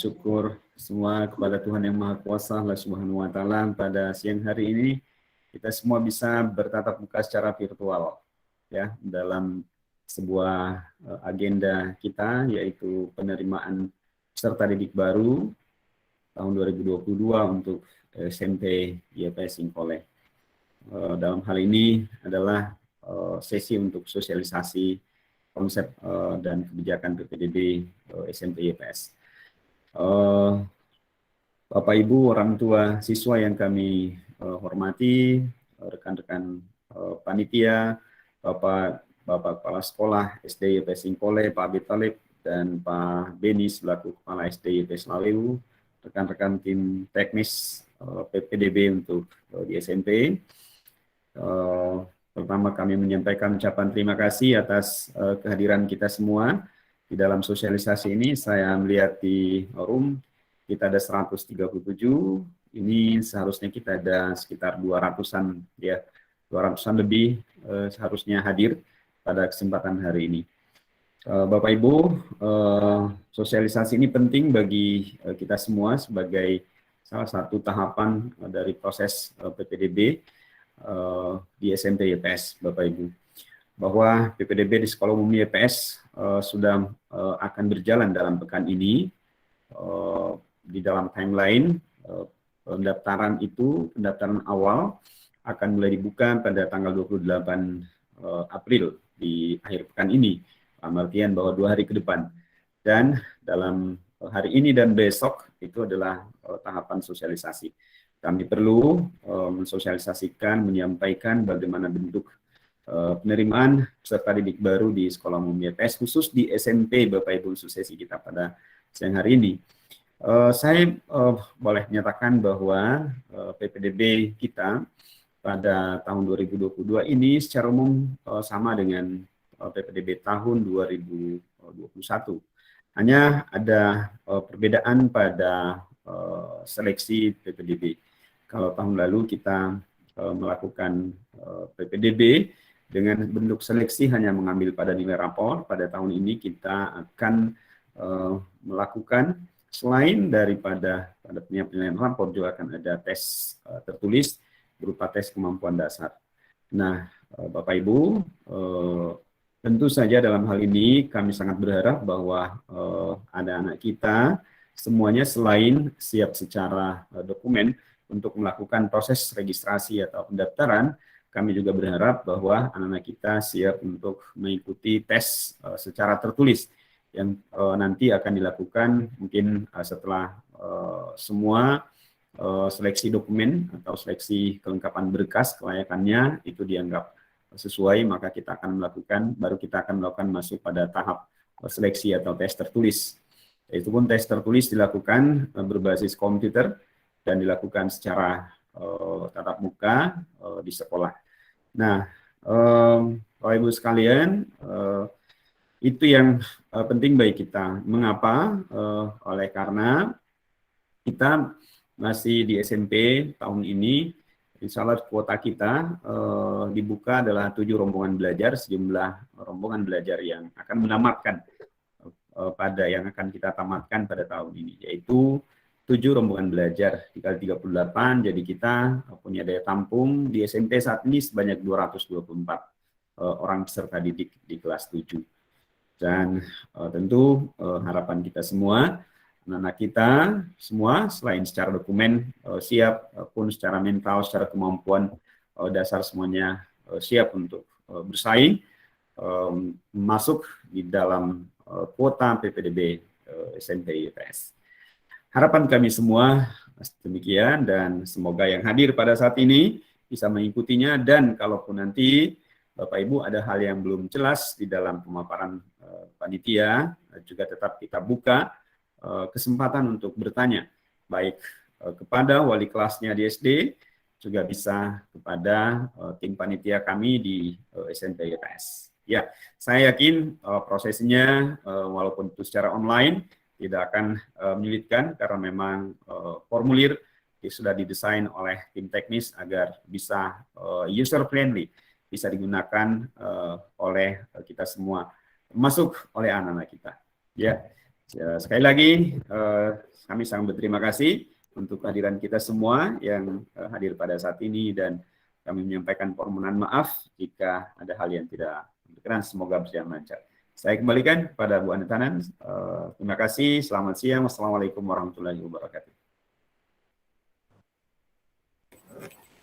bersyukur semua kepada Tuhan Yang Maha Kuasa, Allah Subhanahu wa Ta'ala. Pada siang hari ini kita semua bisa bertatap muka secara virtual, ya, dalam sebuah agenda kita, yaitu penerimaan peserta didik baru tahun 2022 untuk SMP YPS Singkole. Dalam hal ini adalah sesi untuk sosialisasi konsep dan kebijakan PPDB SMP YPS. Bapak Ibu, orang tua siswa yang kami hormati, rekan-rekan panitia, Bapak Kepala Sekolah SD YPS Singkole, Pak Abid Talib, dan Pak Beni selaku Kepala SD YPS Lalewu, rekan-rekan tim teknis PPDB untuk di SMP. Pertama kami menyampaikan ucapan terima kasih atas kehadiran kita semua di dalam sosialisasi ini. Saya melihat di room kita ada 137, ini seharusnya kita ada sekitar 200-an, ya, 200-an lebih seharusnya hadir pada kesempatan hari ini. Bapak Ibu, sosialisasi ini penting bagi kita semua sebagai salah satu tahapan dari proses PPDB di SMP YPS, Bapak Ibu. Bahwa PPDB di Sekolah Umum YPS sudah akan berjalan dalam pekan ini. Di dalam timeline pendaftaran awal akan mulai dibuka pada tanggal 28 April di akhir pekan ini, artian bahwa 2 hari ke depan. Dan dalam hari ini dan besok itu adalah tahapan sosialisasi. Kami perlu mensosialisasikan, menyampaikan bagaimana bentuk penerimaan peserta didik baru di Sekolah Umum YPS, khusus di SMP, Bapak Ibu, sesi kita pada siang hari ini. Saya boleh menyatakan bahwa PPDB kita pada tahun 2022 ini secara umum sama dengan PPDB tahun 2021. Hanya ada perbedaan pada seleksi PPDB. Kalau tahun lalu kita melakukan PPDB dengan bentuk seleksi hanya mengambil pada nilai rapor, pada tahun ini kita akan melakukan, selain daripada pada penilaian rapor, juga akan ada tes tertulis berupa tes kemampuan dasar. Nah, Bapak Ibu, tentu saja dalam hal ini kami sangat berharap bahwa anak-anak kita semuanya selain siap secara dokumen untuk melakukan proses registrasi atau pendaftaran, kami juga berharap bahwa anak-anak kita siap untuk mengikuti tes secara tertulis yang nanti akan dilakukan mungkin setelah semua seleksi dokumen atau seleksi kelengkapan berkas kelayakannya itu dianggap sesuai, maka kita akan melakukan, baru kita akan melakukan masuk pada tahap seleksi atau tes tertulis. Itu pun tes tertulis dilakukan berbasis komputer dan dilakukan secara tatap muka di sekolah. Nah, Bapak Ibu sekalian, itu yang penting bagi kita. Mengapa? Oleh karena kita masih di SMP tahun ini, insya Allah kuota kita dibuka adalah 7 rombongan belajar, sejumlah rombongan belajar yang akan menamatkan pada yang akan kita tamatkan pada tahun ini, yaitu 7 rombongan belajar dikali 38, jadi kita punya daya tampung di SMP saat ini sebanyak 224 orang peserta didik di kelas 7. Dan tentu harapan kita semua, anak-anak kita semua selain secara dokumen siap, pun secara mental, secara kemampuan dasar semuanya siap untuk bersaing masuk di dalam kuota PPDB SMP YPS. Harapan kami semua demikian, dan semoga yang hadir pada saat ini bisa mengikutinya, dan kalaupun nanti Bapak Ibu ada hal yang belum jelas di dalam pemaparan panitia, juga tetap kita buka kesempatan untuk bertanya, baik kepada wali kelasnya di SD, juga bisa kepada tim panitia kami di SMP YPS. Ya, saya yakin prosesnya walaupun itu secara online tidak akan menyulitkan, karena memang formulir sudah didesain oleh tim teknis agar bisa user friendly, bisa digunakan oleh kita semua, termasuk oleh anak-anak kita. Ya, Ya, sekali lagi kami sangat berterima kasih untuk kehadiran kita semua yang hadir pada saat ini, dan kami menyampaikan permohonan maaf jika ada hal yang tidak berkenan. Semoga berjalan lancar. Saya kembalikan kepada Bu Anitanan. Terima kasih. Selamat siang. Wassalamualaikum warahmatullahi wabarakatuh.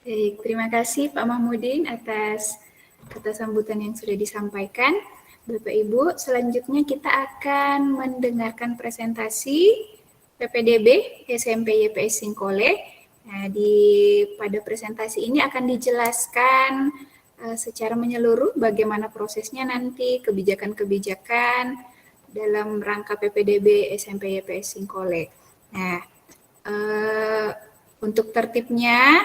Baik, terima kasih Pak Mahmudin atas kata sambutan yang sudah disampaikan. Bapak Ibu, selanjutnya kita akan mendengarkan presentasi PPDB SMP YPS Singkole. Nah, pada presentasi ini akan dijelaskan secara menyeluruh bagaimana prosesnya nanti, kebijakan-kebijakan dalam rangka PPDB SMP YPS Singkole. Nah, untuk tertibnya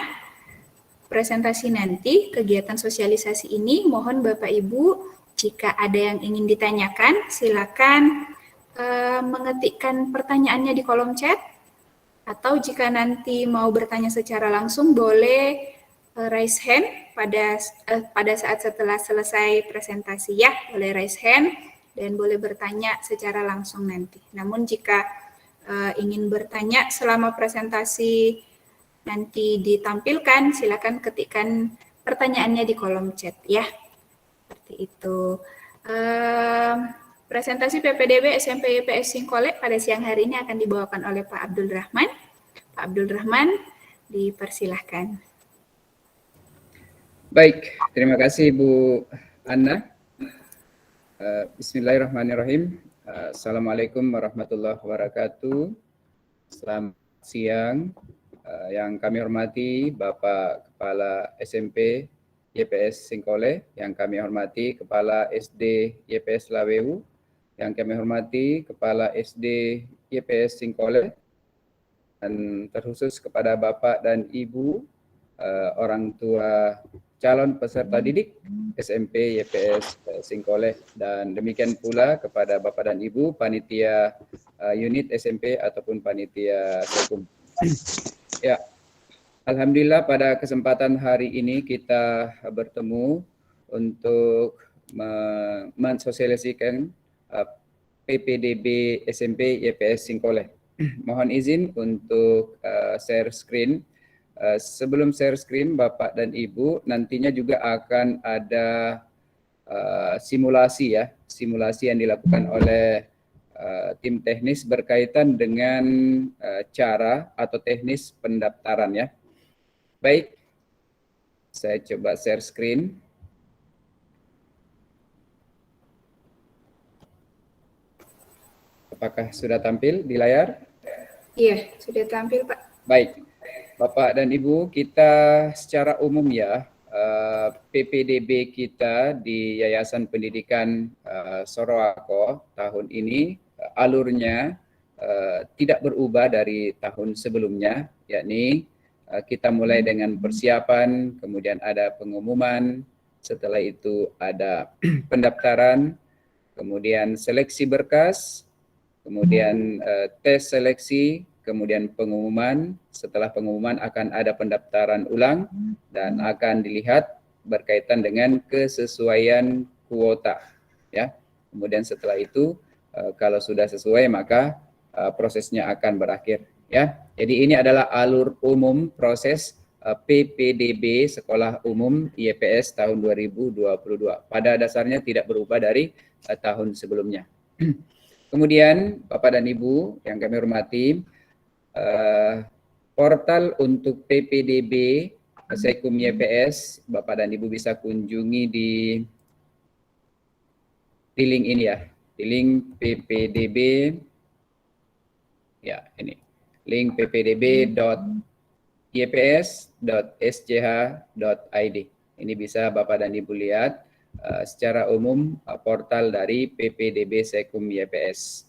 presentasi nanti, kegiatan sosialisasi ini, mohon Bapak Ibu, jika ada yang ingin ditanyakan, silakan mengetikkan pertanyaannya di kolom chat, atau jika nanti mau bertanya secara langsung, boleh raise hand pada saat setelah selesai presentasi ya, boleh raise hand dan boleh bertanya secara langsung nanti. Namun jika ingin bertanya selama presentasi nanti ditampilkan, silakan ketikkan pertanyaannya di kolom chat ya. Seperti itu. Presentasi PPDB SMP YPS Singkole pada siang hari ini akan dibawakan oleh Pak Abdul Rahman. Pak Abdul Rahman, dipersilahkan. Baik, terima kasih Bu Anna. Bismillahirrahmanirrahim. Assalamualaikum warahmatullahi wabarakatuh. Selamat siang. Yang kami hormati Bapak Kepala SMP YPS Singkole, yang kami hormati Kepala SD YPS Lawewu, yang kami hormati Kepala SD YPS Singkole, dan terkhusus kepada Bapak dan Ibu orang tua calon peserta didik SMP YPS Singkole, dan demikian pula kepada Bapak dan Ibu panitia unit SMP ataupun panitia Sekum. Ya, alhamdulillah pada kesempatan hari ini kita bertemu untuk mensosialisasikan PPDB SMP YPS Singkole. Mohon izin untuk share screen. Sebelum share screen, Bapak dan Ibu, nantinya juga akan ada simulasi ya, simulasi yang dilakukan oleh tim teknis berkaitan dengan cara atau teknis pendaftaran ya. Baik, saya coba share screen. Apakah sudah tampil di layar? Iya, sudah tampil Pak. Baik, Bapak dan Ibu, kita secara umum ya, PPDB kita di Yayasan Pendidikan Sorowako tahun ini alurnya tidak berubah dari tahun sebelumnya, yakni kita mulai dengan persiapan, kemudian ada pengumuman, setelah itu ada pendaftaran, kemudian seleksi berkas, kemudian tes seleksi, kemudian pengumuman. Setelah pengumuman akan ada pendaftaran ulang dan akan dilihat berkaitan dengan kesesuaian kuota ya. Kemudian setelah itu kalau sudah sesuai maka prosesnya akan berakhir ya. Jadi ini adalah alur umum proses PPDB Sekolah Umum YPS tahun 2022. Pada dasarnya tidak berubah dari tahun sebelumnya. Kemudian Bapak dan Ibu yang kami hormati, portal untuk PPDB Sekum YPS, Bapak dan Ibu bisa kunjungi di link ini ya, di link PPDB, ya ini, link ppdb.yps.schd. Ini bisa Bapak dan Ibu lihat secara umum portal dari PPDB Sekum YPS.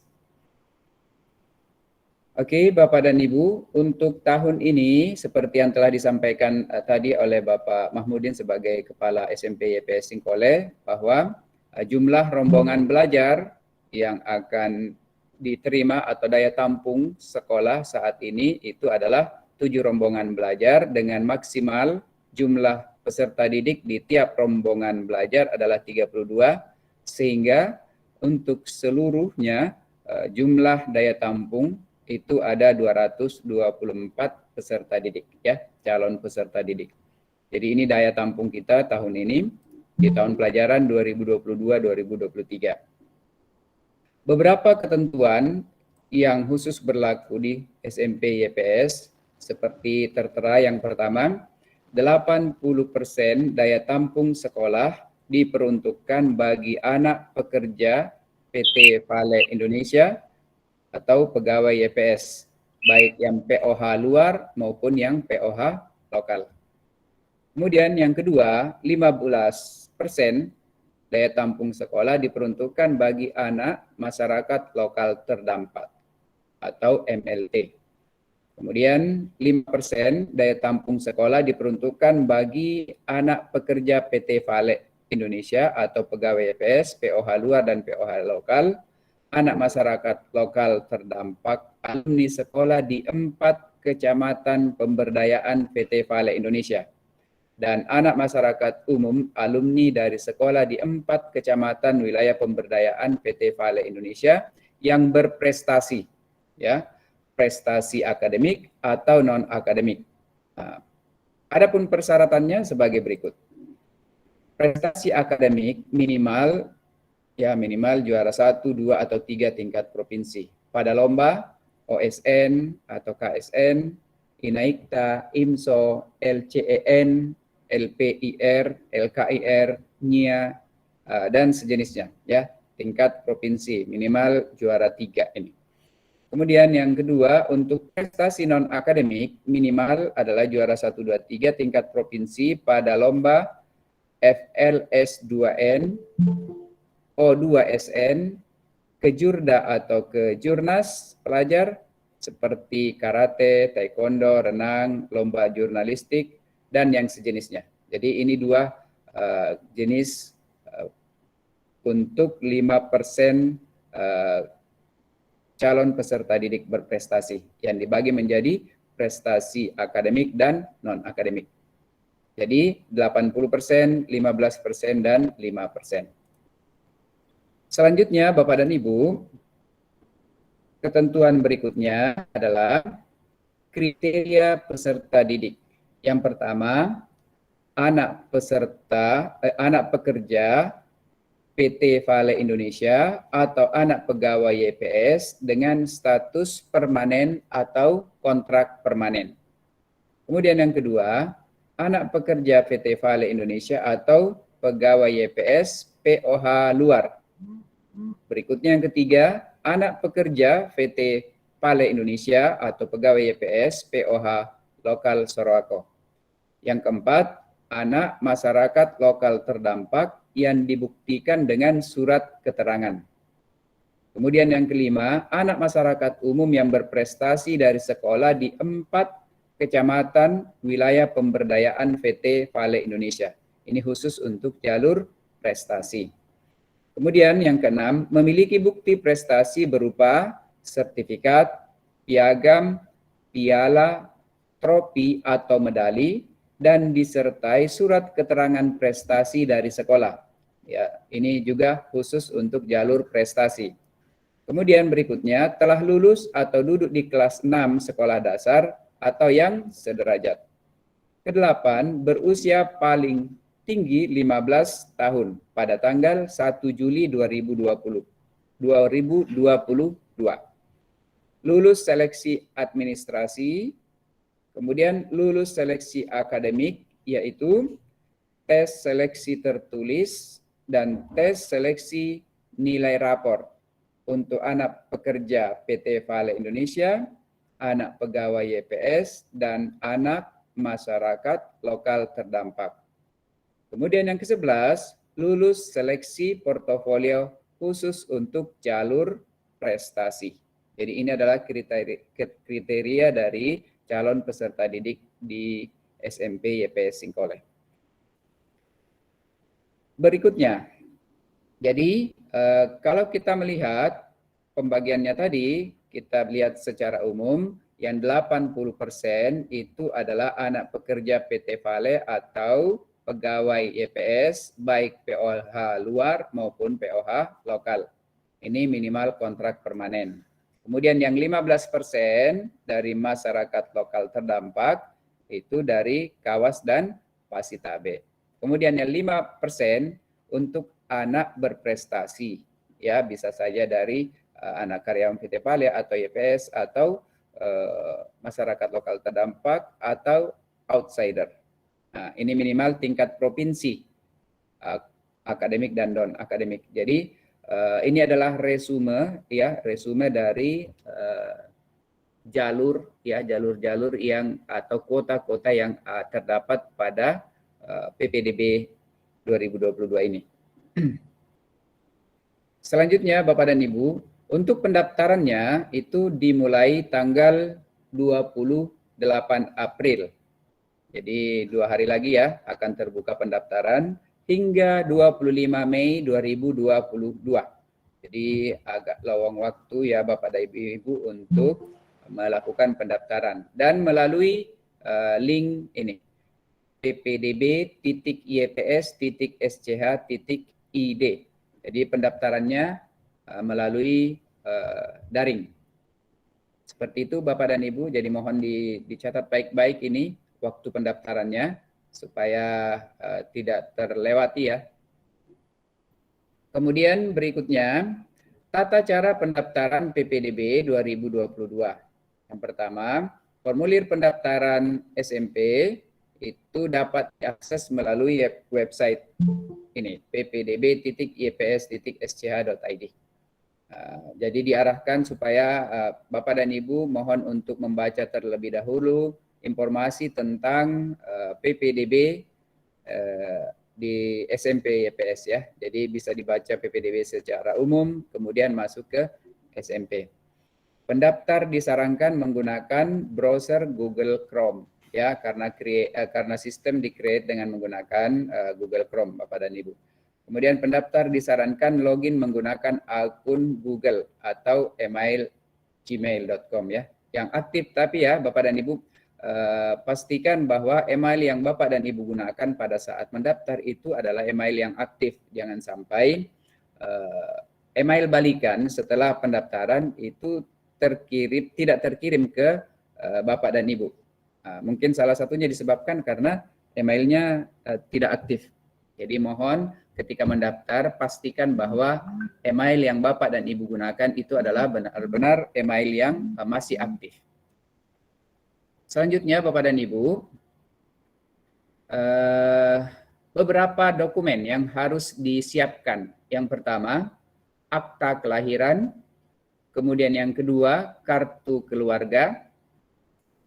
Oke, Bapak dan Ibu, untuk tahun ini seperti yang telah disampaikan tadi oleh Bapak Mahmudin sebagai Kepala SMP YPS Singkole, bahwa jumlah rombongan belajar yang akan diterima atau daya tampung sekolah saat ini itu adalah 7 rombongan belajar dengan maksimal jumlah peserta didik di tiap rombongan belajar adalah 32, sehingga untuk seluruhnya jumlah daya tampung itu ada 224 peserta didik, ya, calon peserta didik. Jadi ini daya tampung kita tahun ini di tahun pelajaran 2022-2023. Beberapa ketentuan yang khusus berlaku di SMP YPS seperti tertera yang pertama, 80% daya tampung sekolah diperuntukkan bagi anak pekerja PT Vale Indonesia atau pegawai YPS, baik yang POH luar maupun yang POH lokal. Kemudian yang kedua, 15% daya tampung sekolah diperuntukkan bagi anak masyarakat lokal terdampak atau MLT. Kemudian 5% daya tampung sekolah diperuntukkan bagi anak pekerja PT Vale Indonesia atau pegawai YPS, POH luar dan POH lokal, anak masyarakat lokal terdampak, alumni sekolah di 4 kecamatan pemberdayaan PT Vale Indonesia, dan anak masyarakat umum alumni dari sekolah di 4 kecamatan wilayah pemberdayaan PT Vale Indonesia yang berprestasi, ya, prestasi akademik atau non-akademik. Nah, adapun persyaratannya sebagai berikut. Prestasi akademik minimal juara 1, 2, atau 3 tingkat provinsi pada lomba OSN atau KSN, INAIKTA, IMSO, LCEN, LPIR, LKIR, NIA, dan sejenisnya, ya, tingkat provinsi minimal juara 3 ini. Kemudian yang kedua, untuk prestasi non-akademik minimal adalah juara 1, 2, 3 tingkat provinsi pada lomba FLS2N, O2SN, kejurda atau kejurnas pelajar seperti karate, taekwondo, renang, lomba jurnalistik, dan yang sejenisnya. Jadi ini 2 jenis untuk 5% calon peserta didik berprestasi yang dibagi menjadi prestasi akademik dan non-akademik. Jadi 80%, 15%, dan 5%. Selanjutnya Bapak dan Ibu, ketentuan berikutnya adalah kriteria peserta didik. Yang pertama, anak pekerja PT Vale Indonesia atau anak pegawai YPS dengan status permanen atau kontrak permanen. Kemudian yang kedua, anak pekerja PT Vale Indonesia atau pegawai YPS POH luar. Berikutnya yang ketiga, anak pekerja PT Vale Indonesia atau pegawai YPS POH lokal Sorowako. Yang keempat, anak masyarakat lokal terdampak yang dibuktikan dengan surat keterangan. Kemudian yang kelima, anak masyarakat umum yang berprestasi dari sekolah di 4 kecamatan wilayah pemberdayaan PT Vale Indonesia. Ini khusus untuk jalur prestasi. Kemudian yang keenam, memiliki bukti prestasi berupa sertifikat, piagam, piala, trofi atau medali, dan disertai surat keterangan prestasi dari sekolah. Ya, ini juga khusus untuk jalur prestasi. Kemudian berikutnya, telah lulus atau duduk di kelas 6 sekolah dasar atau yang sederajat. Kedelapan, berusia paling tinggi 15 tahun pada tanggal 1 Juli 2022. Lulus seleksi administrasi, kemudian lulus seleksi akademik, yaitu tes seleksi tertulis dan tes seleksi nilai rapor untuk anak pekerja PT Vale Indonesia, anak pegawai YPS, dan anak masyarakat lokal terdampak. Kemudian yang ke-11, lulus seleksi portofolio khusus untuk jalur prestasi. Jadi ini adalah kriteria dari calon peserta didik di SMP YPS Singkoleh. Berikutnya, jadi kalau kita melihat pembagiannya tadi, kita lihat secara umum, yang 80% itu adalah anak pekerja PT Vale atau pegawai YPS, baik POH luar maupun POH lokal. Ini minimal kontrak permanen. Kemudian yang 15% dari masyarakat lokal terdampak itu dari Kawas dan Pasitabe. Kemudian yang 5% untuk anak berprestasi, ya bisa saja dari anak karyawan PT Pale atau YPS atau masyarakat lokal terdampak atau outsider. Nah, ini minimal tingkat provinsi, akademik dan non akademik. Jadi ini adalah resume dari jalur-jalur yang atau kota-kota yang terdapat pada PPDB 2022 ini. Selanjutnya Bapak dan Ibu, untuk pendaftarannya itu dimulai tanggal 28 April. Jadi 2 hari lagi ya akan terbuka pendaftaran hingga 25 Mei 2022. Jadi agak lowong waktu ya Bapak dan Ibu untuk melakukan pendaftaran dan melalui link ini ppdb.ips.sch.id. Jadi pendaftarannya melalui daring. Seperti itu Bapak dan Ibu, jadi mohon dicatat baik-baik ini waktu pendaftarannya supaya tidak terlewati ya. Kemudian berikutnya, tata cara pendaftaran PPDB 2022. Yang pertama, formulir pendaftaran SMP itu dapat diakses melalui website ini, ppdb.ips.sch.id. Jadi diarahkan supaya Bapak dan Ibu mohon untuk membaca terlebih dahulu informasi tentang PPDB di SMP YPS ya. Jadi bisa dibaca PPDB secara umum, kemudian masuk ke SMP. Pendaftar disarankan menggunakan browser Google Chrome ya, karena sistem di-create dengan menggunakan Google Chrome Bapak dan Ibu. Kemudian pendaftar disarankan login menggunakan akun Google atau email gmail.com ya. Yang aktif tapi ya Bapak dan Ibu, pastikan bahwa email yang Bapak dan Ibu gunakan pada saat mendaftar itu adalah email yang aktif. Jangan sampai email balikan setelah pendaftaran itu tidak terkirim ke Bapak dan Ibu. Mungkin salah satunya disebabkan karena emailnya tidak aktif. Jadi mohon ketika mendaftar pastikan bahwa email yang Bapak dan Ibu gunakan itu adalah benar-benar email yang masih aktif. Selanjutnya Bapak dan Ibu, beberapa dokumen yang harus disiapkan. Yang pertama, akta kelahiran. Kemudian yang kedua, kartu keluarga.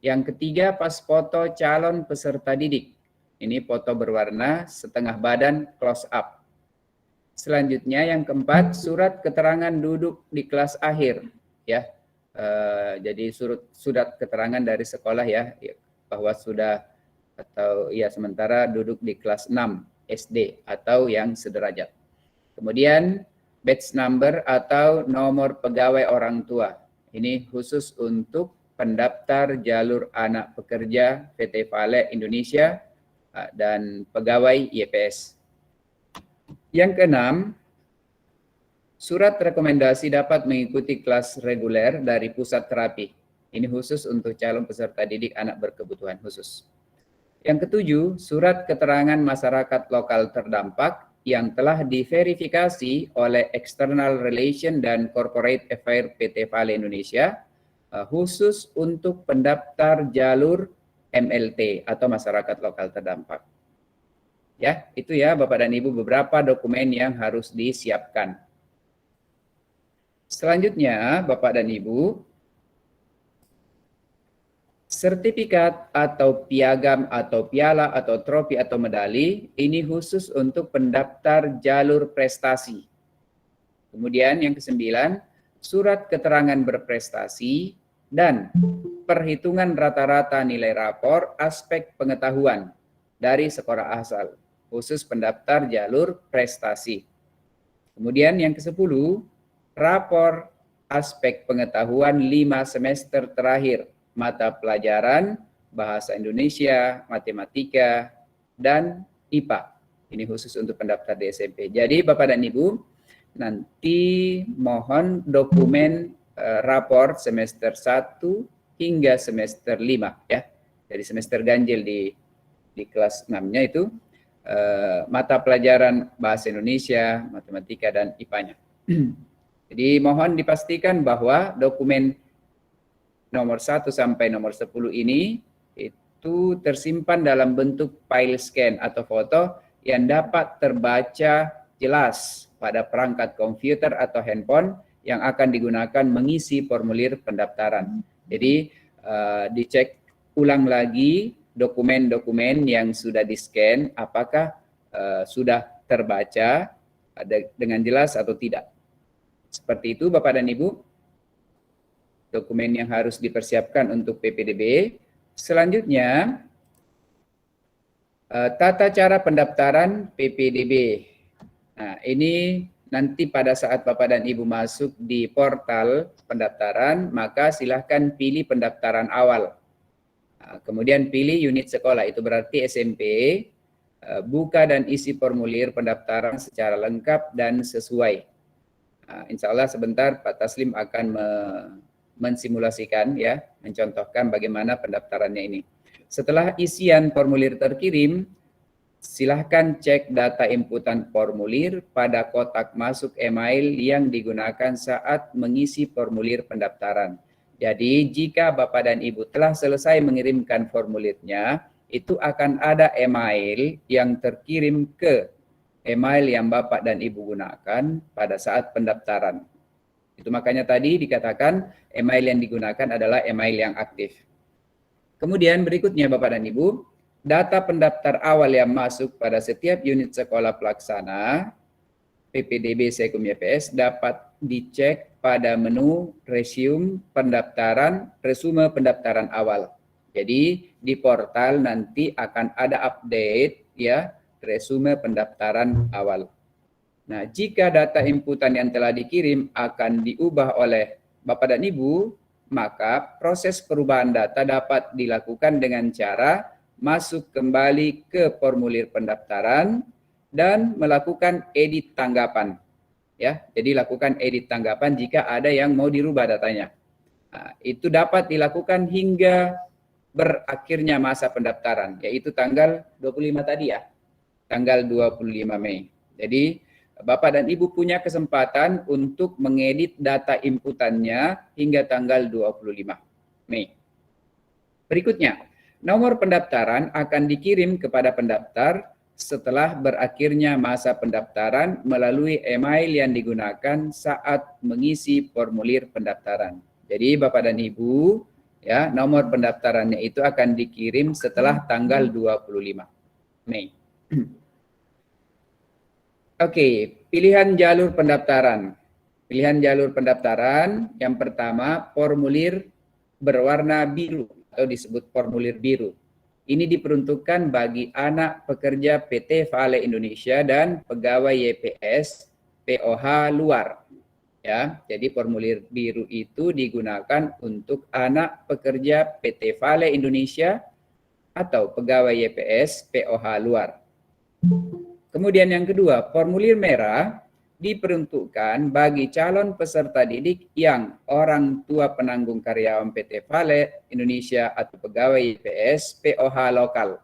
Yang ketiga, pas foto calon peserta didik. Ini foto berwarna setengah badan close up. Selanjutnya yang keempat, surat keterangan duduk di kelas akhir. Ya. Jadi surat keterangan dari sekolah ya bahwa sudah atau ya sementara duduk di kelas 6 SD atau yang sederajat. Kemudian batch number atau nomor pegawai orang tua. Ini khusus untuk pendaftar jalur anak pekerja PT Pale Indonesia dan pegawai YPS. Yang keenam, surat rekomendasi dapat mengikuti kelas reguler dari pusat terapi. Ini khusus untuk calon peserta didik anak berkebutuhan khusus. Yang ketujuh, surat keterangan masyarakat lokal terdampak yang telah diverifikasi oleh External Relation dan Corporate Affairs PT Pale Indonesia khusus untuk pendaftar jalur MLT atau masyarakat lokal terdampak. Ya, itu ya Bapak dan Ibu beberapa dokumen yang harus disiapkan. Selanjutnya, Bapak dan Ibu, sertifikat atau piagam atau piala atau trofi atau medali ini khusus untuk pendaftar jalur prestasi. Kemudian yang kesembilan, surat keterangan berprestasi dan perhitungan rata-rata nilai rapor aspek pengetahuan dari sekolah asal khusus pendaftar jalur prestasi. Kemudian yang ke-10, rapor aspek pengetahuan 5 semester terakhir mata pelajaran bahasa Indonesia, matematika, dan IPA. Ini khusus untuk pendaftar di SMP. Jadi Bapak dan Ibu, nanti mohon dokumen rapor semester 1 hingga semester 5 ya. Dari semester ganjil di kelas 6-nya itu mata pelajaran bahasa Indonesia, matematika dan IPA-nya. Jadi mohon dipastikan bahwa dokumen nomor 1 sampai nomor 10 ini itu tersimpan dalam bentuk file scan atau foto yang dapat terbaca jelas pada perangkat komputer atau handphone yang akan digunakan mengisi formulir pendaftaran. Jadi dicek ulang lagi dokumen-dokumen yang sudah di-scan apakah sudah terbaca dengan jelas atau tidak. Seperti itu Bapak dan Ibu, dokumen yang harus dipersiapkan untuk PPDB. Selanjutnya, tata cara pendaftaran PPDB. Nah, ini nanti pada saat Bapak dan Ibu masuk di portal pendaftaran, maka silahkan pilih pendaftaran awal. Nah, kemudian pilih unit sekolah, itu berarti SMP, buka dan isi formulir pendaftaran secara lengkap dan sesuai. Nah, insya Allah sebentar Pak Taslim akan mensimulasikan ya, mencontohkan bagaimana pendaftarannya ini. Setelah isian formulir terkirim, silahkan cek data inputan formulir pada kotak masuk email yang digunakan saat mengisi formulir pendaftaran. Jadi jika Bapak dan Ibu telah selesai mengirimkan formulirnya, itu akan ada email yang terkirim ke email yang Bapak dan Ibu gunakan pada saat pendaftaran. Itu makanya tadi dikatakan email yang digunakan adalah email yang aktif. Kemudian berikutnya Bapak dan Ibu, data pendaftar awal yang masuk pada setiap unit sekolah pelaksana PPDB Sekum YPS dapat dicek pada menu resume pendaftaran awal. Jadi di portal nanti akan ada update ya, resume pendaftaran awal. Nah, jika data inputan yang telah dikirim akan diubah oleh Bapak dan Ibu, maka proses perubahan data dapat dilakukan dengan cara masuk kembali ke formulir pendaftaran dan melakukan edit tanggapan. Ya, jadi lakukan edit tanggapan jika ada yang mau dirubah datanya. Nah, itu dapat dilakukan hingga berakhirnya masa pendaftaran, yaitu tanggal 25 tadi ya. Tanggal 25 Mei. Jadi Bapak dan Ibu punya kesempatan untuk mengedit data inputannya hingga tanggal 25 Mei. Berikutnya, nomor pendaftaran akan dikirim kepada pendaftar setelah berakhirnya masa pendaftaran melalui email yang digunakan saat mengisi formulir pendaftaran. Jadi Bapak dan Ibu, ya, nomor pendaftarannya itu akan dikirim setelah tanggal 25 Mei. Oke, pilihan jalur pendaftaran. Pilihan jalur pendaftaran yang pertama formulir berwarna biru atau disebut formulir biru. Ini diperuntukkan bagi anak pekerja PT Vale Indonesia dan pegawai YPS POH luar. Ya, jadi formulir biru itu digunakan untuk anak pekerja PT Vale Indonesia atau pegawai YPS POH luar. Kemudian yang kedua, formulir merah diperuntukkan bagi calon peserta didik yang orang tua penanggung karyawan PT Vale Indonesia atau pegawai YPS POH lokal.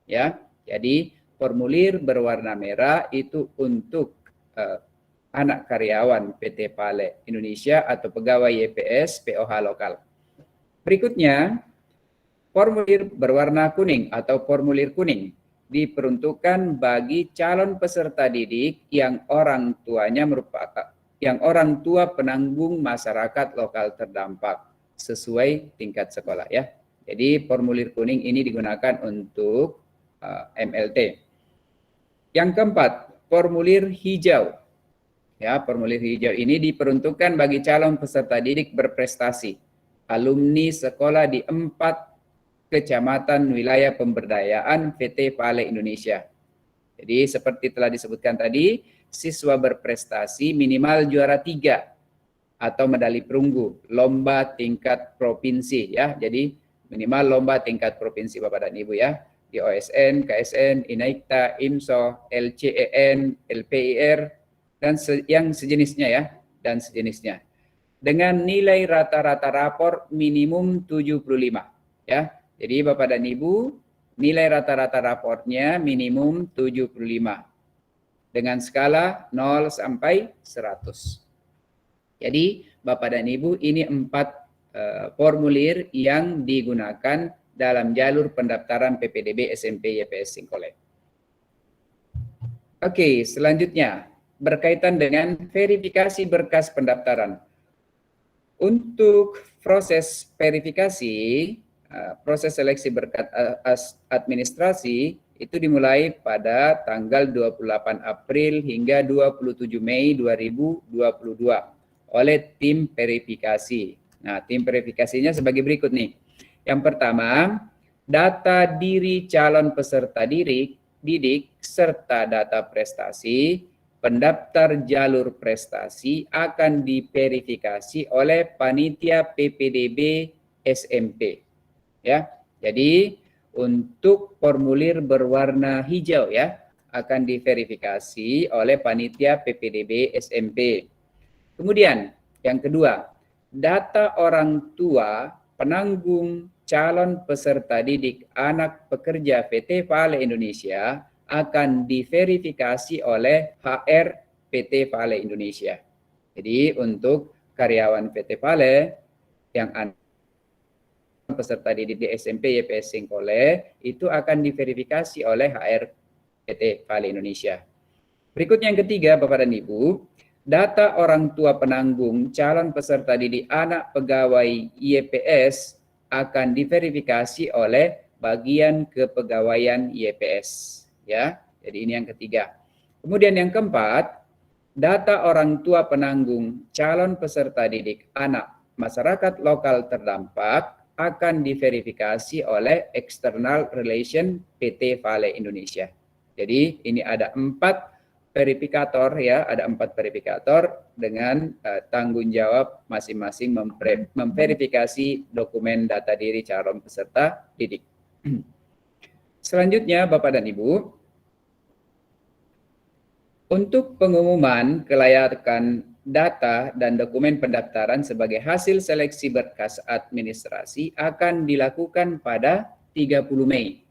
Ya, jadi formulir berwarna merah itu untuk anak karyawan PT Vale Indonesia atau pegawai YPS POH lokal. Berikutnya, formulir berwarna kuning atau formulir kuning diperuntukkan bagi calon peserta didik yang orang tuanya merupakan penanggung masyarakat lokal terdampak sesuai tingkat sekolah ya. Jadi formulir kuning ini digunakan untuk MLT. Yang keempat, formulir hijau. Ya, formulir hijau ini diperuntukkan bagi calon peserta didik berprestasi, alumni sekolah di 4 kecamatan wilayah pemberdayaan PT Vale Indonesia. Jadi seperti telah disebutkan tadi, siswa berprestasi minimal juara 3 atau medali perunggu lomba tingkat provinsi ya. Jadi minimal lomba tingkat provinsi Bapak dan Ibu ya. Di OSN, KSN, INAIKTA, IMSO, LCEN, LPIR dan yang sejenisnya ya, dan sejenisnya. Dengan nilai rata-rata rapor minimum 75 ya. Jadi Bapak dan Ibu, nilai rata-rata raportnya minimum 75 dengan skala 0 sampai 100. Jadi Bapak dan Ibu, ini 4 formulir yang digunakan dalam jalur pendaftaran PPDB SMP YPS Singkole. Oke, selanjutnya berkaitan dengan verifikasi berkas pendaftaran. Untuk proses verifikasi, proses seleksi berkas administrasi itu dimulai pada tanggal 28 April hingga 27 Mei 2022 oleh tim verifikasi. Nah, tim verifikasinya sebagai berikut nih. Yang pertama, data diri calon peserta didik serta data prestasi pendaftar jalur prestasi akan diverifikasi oleh panitia PPDB SMP. Ya, jadi untuk formulir berwarna hijau ya akan diverifikasi oleh panitia PPDB SMP. Kemudian yang kedua, data orang tua penanggung calon peserta didik anak pekerja PT Vale Indonesia akan diverifikasi oleh HR PT Vale Indonesia. Jadi untuk karyawan PT Vale yang peserta didik di SMP YPS Singkole itu akan diverifikasi oleh HR PT Vale Indonesia. Berikutnya yang ketiga, Bapak dan Ibu, data orang tua penanggung calon peserta didik anak pegawai YPS akan diverifikasi oleh bagian kepegawaian YPS. Ya, jadi ini yang ketiga. Kemudian yang keempat, data orang tua penanggung calon peserta didik anak masyarakat lokal terdampak akan diverifikasi oleh External Relation PT Vale Indonesia. Jadi ini ada 4 verifikator ya, ada 4 verifikator dengan tanggung jawab masing-masing memverifikasi dokumen data diri calon peserta didik. Selanjutnya Bapak dan Ibu, untuk pengumuman kelayakan data dan dokumen pendaftaran sebagai hasil seleksi berkas administrasi akan dilakukan pada 30 Mei.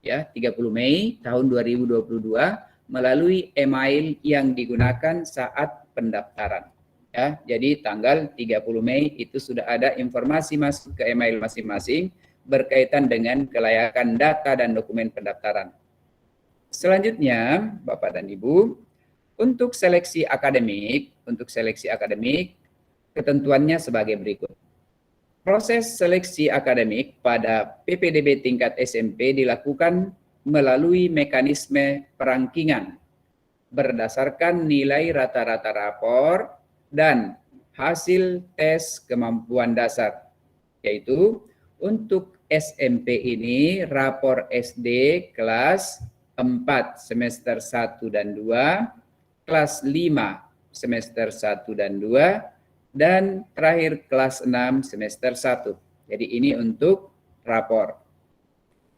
Ya, 30 Mei tahun 2022 melalui email yang digunakan saat pendaftaran. Ya, jadi tanggal 30 Mei itu sudah ada informasi masuk ke email masing-masing berkaitan dengan kelayakan data dan dokumen pendaftaran. Selanjutnya, Bapak dan Ibu, untuk seleksi akademik, ketentuannya sebagai berikut. Proses seleksi akademik pada PPDB tingkat SMP dilakukan melalui mekanisme perangkingan berdasarkan nilai rata-rata rapor dan hasil tes kemampuan dasar, yaitu untuk SMP ini rapor SD kelas 4 semester 1 dan 2, kelas 5 semester 1 dan 2, dan terakhir kelas 6 semester 1. Jadi ini untuk rapor.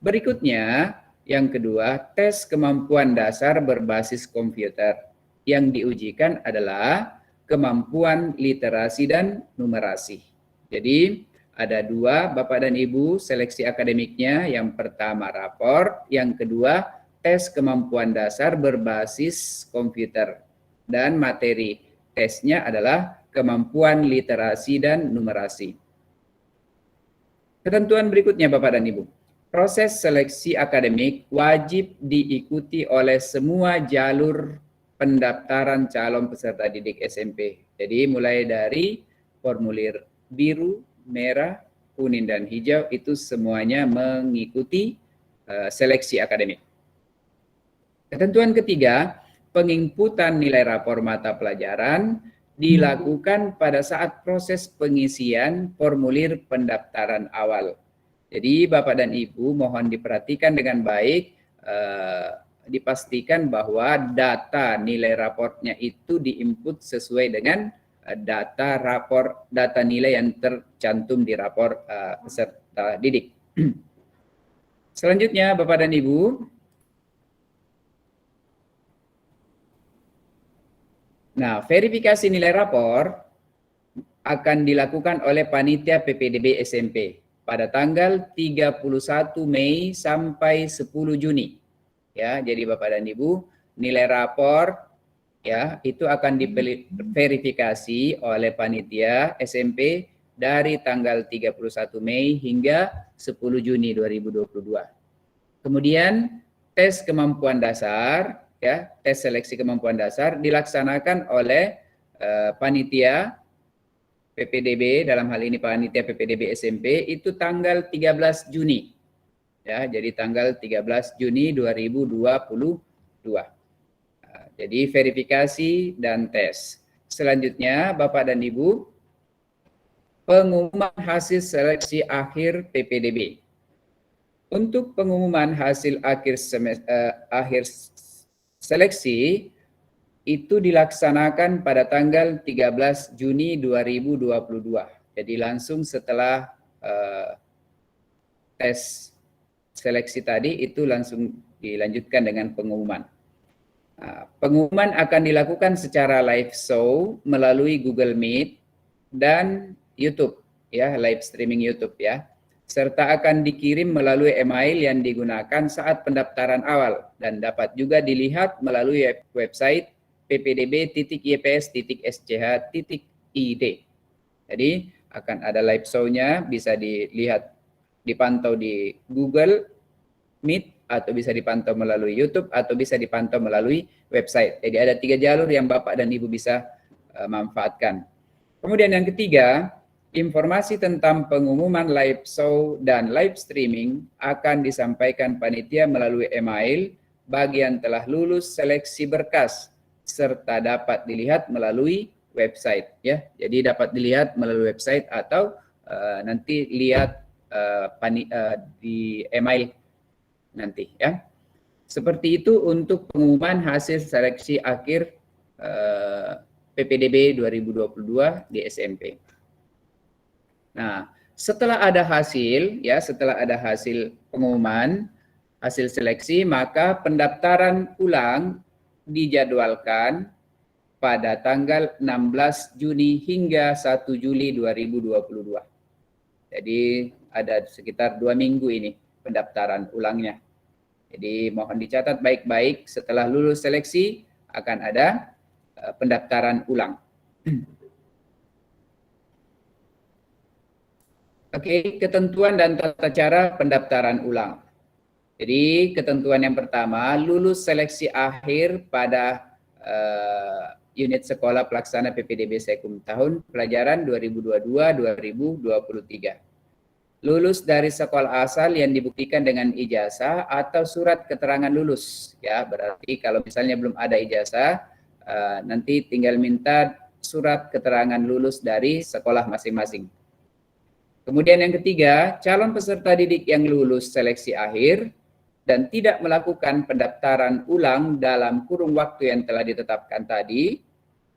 Berikutnya, yang kedua, tes kemampuan dasar berbasis komputer. Yang diujikan adalah kemampuan literasi dan numerasi. Jadi ada 2 Bapak dan Ibu seleksi akademiknya. Yang pertama rapor, yang kedua tes kemampuan dasar berbasis komputer. Dan materi tesnya adalah kemampuan literasi dan numerasi. Ketentuan berikutnya Bapak dan Ibu. Proses seleksi akademik wajib diikuti oleh semua jalur pendaftaran calon peserta didik SMP. Jadi mulai dari formulir biru, merah, kuning, dan hijau itu semuanya mengikuti seleksi akademik. Ketentuan ketiga, penginputan nilai rapor mata pelajaran dilakukan pada saat proses pengisian formulir pendaftaran awal. Jadi Bapak dan Ibu mohon diperhatikan dengan baik, dipastikan bahwa data nilai raportnya itu diinput sesuai dengan data nilai yang tercantum di rapor peserta didik. Selanjutnya Bapak dan Ibu, Nah, verifikasi nilai rapor akan dilakukan oleh panitia PPDB SMP pada tanggal 31 Mei sampai 10 Juni. Ya, jadi Bapak dan Ibu, nilai rapor ya itu akan diverifikasi oleh panitia SMP dari tanggal 31 Mei hingga 10 Juni 2022. Kemudian tes kemampuan dasar ya, tes seleksi kemampuan dasar dilaksanakan oleh panitia PPDB, dalam hal ini panitia PPDB SMP itu tanggal 13 Juni. Ya, jadi tanggal 13 Juni 2022. Jadi verifikasi dan tes. Selanjutnya Bapak dan Ibu, pengumuman hasil seleksi akhir PPDB. Untuk pengumuman hasil akhir seleksi itu dilaksanakan pada tanggal 13 Juni 2022. Jadi langsung setelah tes seleksi tadi itu langsung dilanjutkan dengan pengumuman. Pengumuman akan dilakukan secara live show melalui Google Meet dan YouTube, ya, live streaming YouTube ya, serta akan dikirim melalui email yang digunakan saat pendaftaran awal dan dapat juga dilihat melalui website ppdb.yps.sch.id. Jadi akan ada live show-nya, bisa dilihat, dipantau di Google Meet atau bisa dipantau melalui YouTube atau bisa dipantau melalui website. Jadi ada 3 jalur yang Bapak dan Ibu bisa manfaatkan. Kemudian yang ketiga, informasi tentang pengumuman live show dan live streaming akan disampaikan panitia melalui email bagi yang telah lulus seleksi berkas serta dapat dilihat melalui website ya. Jadi dapat dilihat melalui website atau nanti lihat di email nanti ya. Seperti itu untuk pengumuman hasil seleksi akhir PPDB 2022 di SMP. Nah, setelah ada hasil ya, setelah ada hasil pengumuman hasil seleksi, maka pendaftaran ulang dijadwalkan pada tanggal 16 Juni hingga 1 Juli 2022. Jadi ada sekitar 2 minggu ini pendaftaran ulangnya. Jadi mohon dicatat baik-baik, setelah lulus seleksi akan ada pendaftaran ulang. Oke, ketentuan dan tata cara pendaftaran ulang. Jadi ketentuan yang pertama, lulus seleksi akhir pada unit sekolah pelaksana PPDB Sekum tahun pelajaran 2022-2023. Lulus dari sekolah asal yang dibuktikan dengan ijazah atau surat keterangan lulus. Ya, berarti kalau misalnya belum ada ijazah, nanti tinggal minta surat keterangan lulus dari sekolah masing-masing. Kemudian yang ketiga, calon peserta didik yang lulus seleksi akhir dan tidak melakukan pendaftaran ulang dalam kurun waktu yang telah ditetapkan tadi,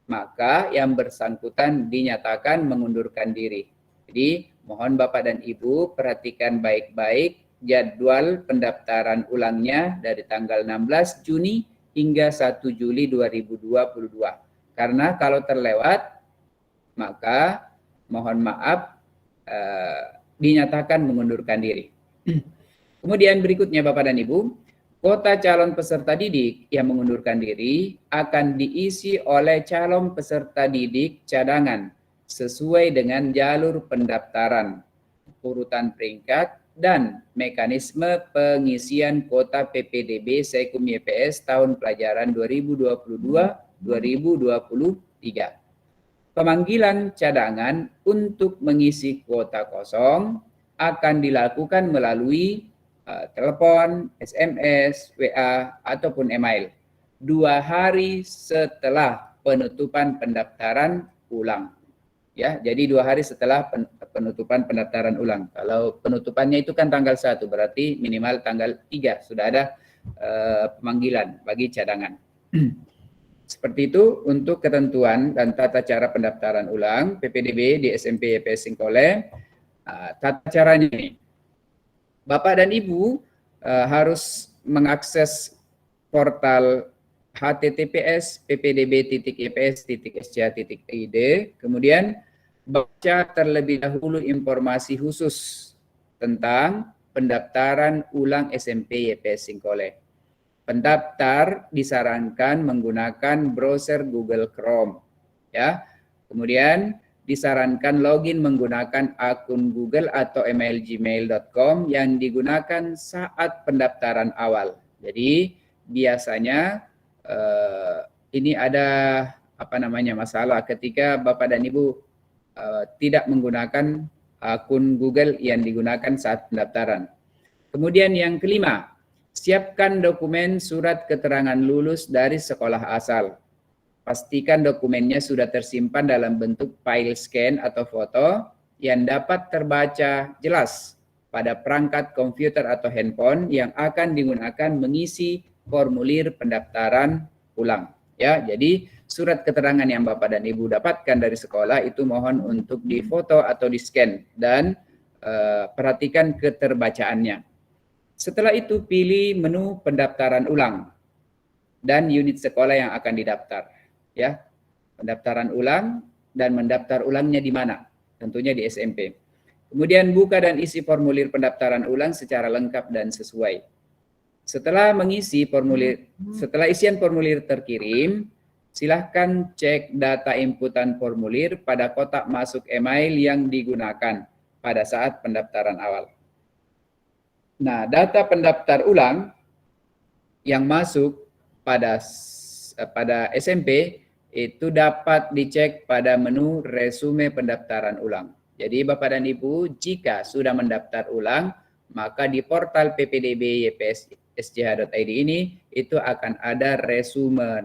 maka yang bersangkutan dinyatakan mengundurkan diri. Jadi mohon Bapak dan Ibu perhatikan baik-baik jadwal pendaftaran ulangnya dari tanggal 16 Juni hingga 1 Juli 2022. Karena kalau terlewat, maka mohon maaf dinyatakan mengundurkan diri. Kemudian berikutnya Bapak dan Ibu, kuota calon peserta didik yang mengundurkan diri akan diisi oleh calon peserta didik cadangan sesuai dengan jalur pendaftaran, urutan peringkat, dan mekanisme pengisian kuota PPDB Sekum YPS tahun pelajaran 2022-2023. Pemanggilan cadangan untuk mengisi kuota kosong akan dilakukan melalui telepon, SMS, WA, ataupun email 2 hari setelah penutupan pendaftaran ulang. Ya, jadi 2 hari setelah penutupan pendaftaran ulang. Kalau penutupannya itu kan tanggal 1, berarti minimal tanggal 3 sudah ada pemanggilan bagi cadangan. Seperti itu untuk ketentuan dan tata cara pendaftaran ulang PPDB di SMP YPS Singkole. Tata caranya ini, Bapak dan Ibu harus mengakses portal https://ppdb.yps.sch.id, kemudian baca terlebih dahulu informasi khusus tentang pendaftaran ulang SMP YPS Singkoleh. Pendaftar disarankan menggunakan browser Google Chrome, ya. Kemudian disarankan login menggunakan akun Google atau email gmail.com yang digunakan saat pendaftaran awal. Jadi biasanya ini ada masalah ketika Bapak dan Ibu tidak menggunakan akun Google yang digunakan saat pendaftaran. Kemudian yang kelima, siapkan dokumen surat keterangan lulus dari sekolah asal. Pastikan dokumennya sudah tersimpan dalam bentuk file scan atau foto yang dapat terbaca jelas pada perangkat komputer atau handphone yang akan digunakan mengisi formulir pendaftaran ulang. Ya, jadi surat keterangan yang Bapak dan Ibu dapatkan dari sekolah itu mohon untuk difoto atau di-scan dan perhatikan keterbacaannya. Setelah itu pilih menu pendaftaran ulang dan unit sekolah yang akan didaftar. Ya, pendaftaran ulang dan mendaftar ulangnya di mana? Tentunya di SMP. Kemudian buka dan isi formulir pendaftaran ulang secara lengkap dan sesuai. Setelah isian formulir terkirim, silahkan cek data inputan formulir pada kotak masuk email yang digunakan pada saat pendaftaran awal. Nah, data pendaftar ulang yang masuk pada SMP itu dapat dicek pada menu resume pendaftaran ulang. Jadi Bapak dan Ibu, jika sudah mendaftar ulang, maka di portal ppdb yps.sch.id ini itu akan ada resume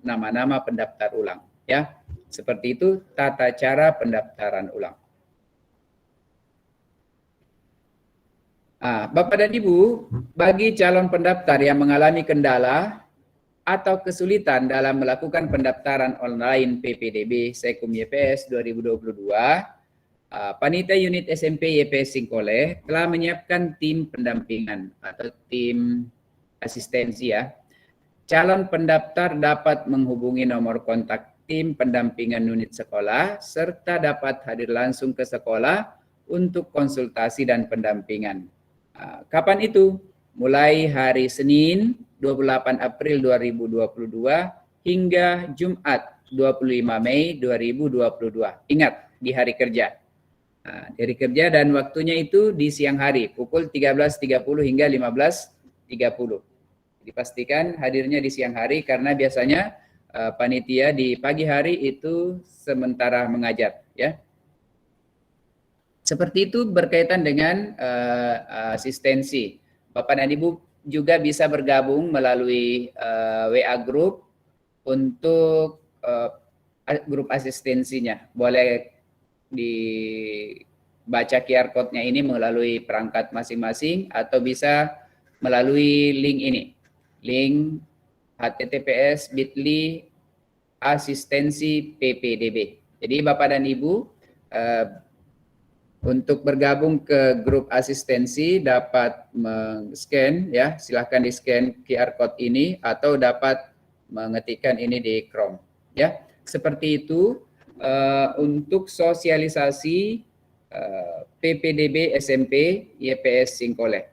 nama-nama pendaftar ulang. Ya, seperti itu tata cara pendaftaran ulang. Bapak dan Ibu, bagi calon pendaftar yang mengalami kendala atau kesulitan dalam melakukan pendaftaran online PPDB Sekum YPS 2022, Panitia Unit SMP YPS Singkoleh telah menyiapkan tim pendampingan atau tim asistensi ya. Calon pendaftar dapat menghubungi nomor kontak tim pendampingan unit sekolah serta dapat hadir langsung ke sekolah untuk konsultasi dan pendampingan. Kapan itu? Mulai hari Senin 28 April 2022 hingga Jumat 25 Mei 2022. Ingat, di hari kerja. Di hari kerja dan waktunya itu di siang hari pukul 13.30 hingga 15.30. Dipastikan hadirnya di siang hari karena biasanya panitia di pagi hari itu sementara mengajar, ya. Seperti itu berkaitan dengan asistensi. Bapak dan Ibu juga bisa bergabung melalui WA Group untuk grup asistensinya. Boleh dibaca QR code-nya ini melalui perangkat masing-masing atau bisa melalui link ini. Link https://bit.ly asistensi PPDB. Jadi Bapak dan Ibu untuk bergabung ke grup asistensi dapat men-scan ya, silahkan di-scan QR code ini atau dapat mengetikkan ini di Chrome ya. Seperti itu untuk sosialisasi PPDB SMP YPS Singkoleh.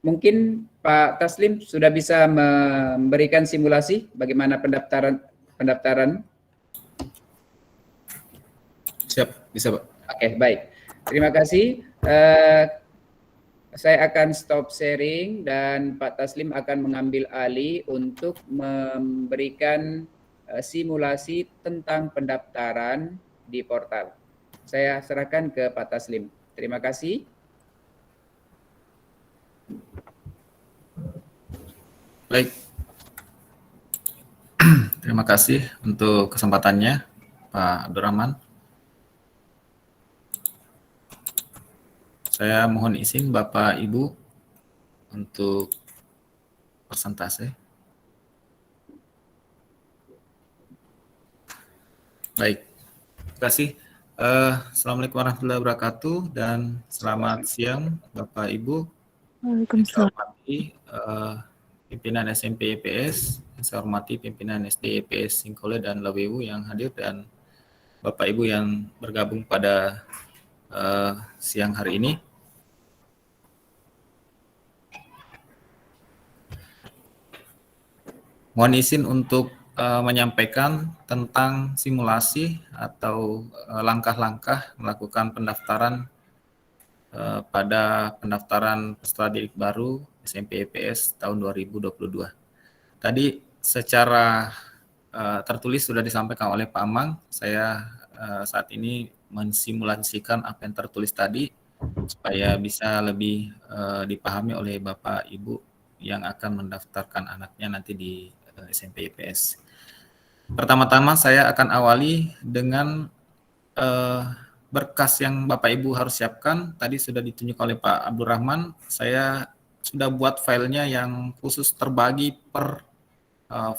Mungkin Pak Taslim sudah bisa memberikan simulasi bagaimana pendaftaran. Siap, bisa Pak. Oke, baik. Terima kasih. Saya akan stop sharing dan Pak Taslim akan mengambil alih untuk memberikan simulasi tentang pendaftaran di portal. Saya serahkan ke Pak Taslim. Terima kasih. Baik. Terima kasih untuk kesempatannya, Pak Abdurrahman. Saya mohon izin Bapak Ibu untuk persentase. Baik, terima kasih. Assalamualaikum warahmatullahi wabarakatuh dan selamat siang Bapak Ibu. Waalaikumsalam. Saya hormati pimpinan SMP IPS, yang saya hormati pimpinan SD IPS Singkole dan Lawewu yang hadir, dan Bapak Ibu yang bergabung pada siang hari ini. Mohon izin untuk menyampaikan tentang simulasi atau langkah-langkah melakukan pendaftaran pada pendaftaran peserta didik baru SMP IPS tahun 2022. Tadi secara tertulis sudah disampaikan oleh Pak Amang. Saya saat ini mensimulasikan apa yang tertulis tadi supaya bisa lebih dipahami oleh Bapak Ibu yang akan mendaftarkan anaknya nanti di SMP IPS. Pertama-tama saya akan awali dengan berkas yang Bapak Ibu harus siapkan. Tadi sudah ditunjuk oleh Pak Abdurrahman. Saya sudah buat filenya yang khusus terbagi per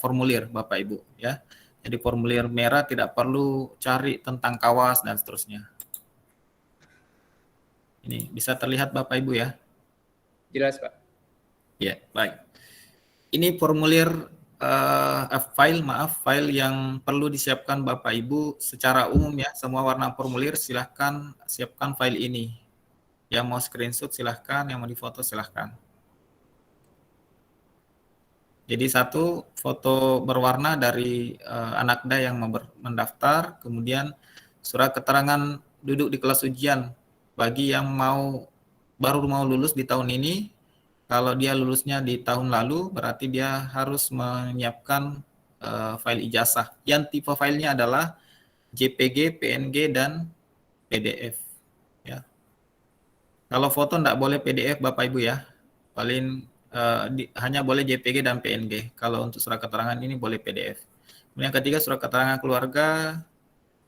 formulir Bapak Ibu ya. Jadi formulir merah tidak perlu cari tentang kawas dan seterusnya. Ini bisa terlihat Bapak Ibu ya? Jelas, Pak. Ya, baik. Ini formulir file yang perlu disiapkan Bapak Ibu secara umum ya. Semua warna formulir silahkan siapkan file ini. Yang mau screenshot silahkan, yang mau difoto silahkan. Jadi satu foto berwarna dari anakda yang mendaftar, kemudian surat keterangan duduk di kelas ujian bagi yang baru mau lulus di tahun ini. Kalau dia lulusnya di tahun lalu, berarti dia harus menyiapkan file ijazah. Yang tipe filenya adalah JPG, PNG, dan PDF. Ya. Kalau foto tidak boleh PDF, Bapak Ibu ya. Paling hanya boleh JPG dan PNG. Kalau untuk surat keterangan ini boleh PDF. Kemudian yang ketiga, surat keterangan keluarga.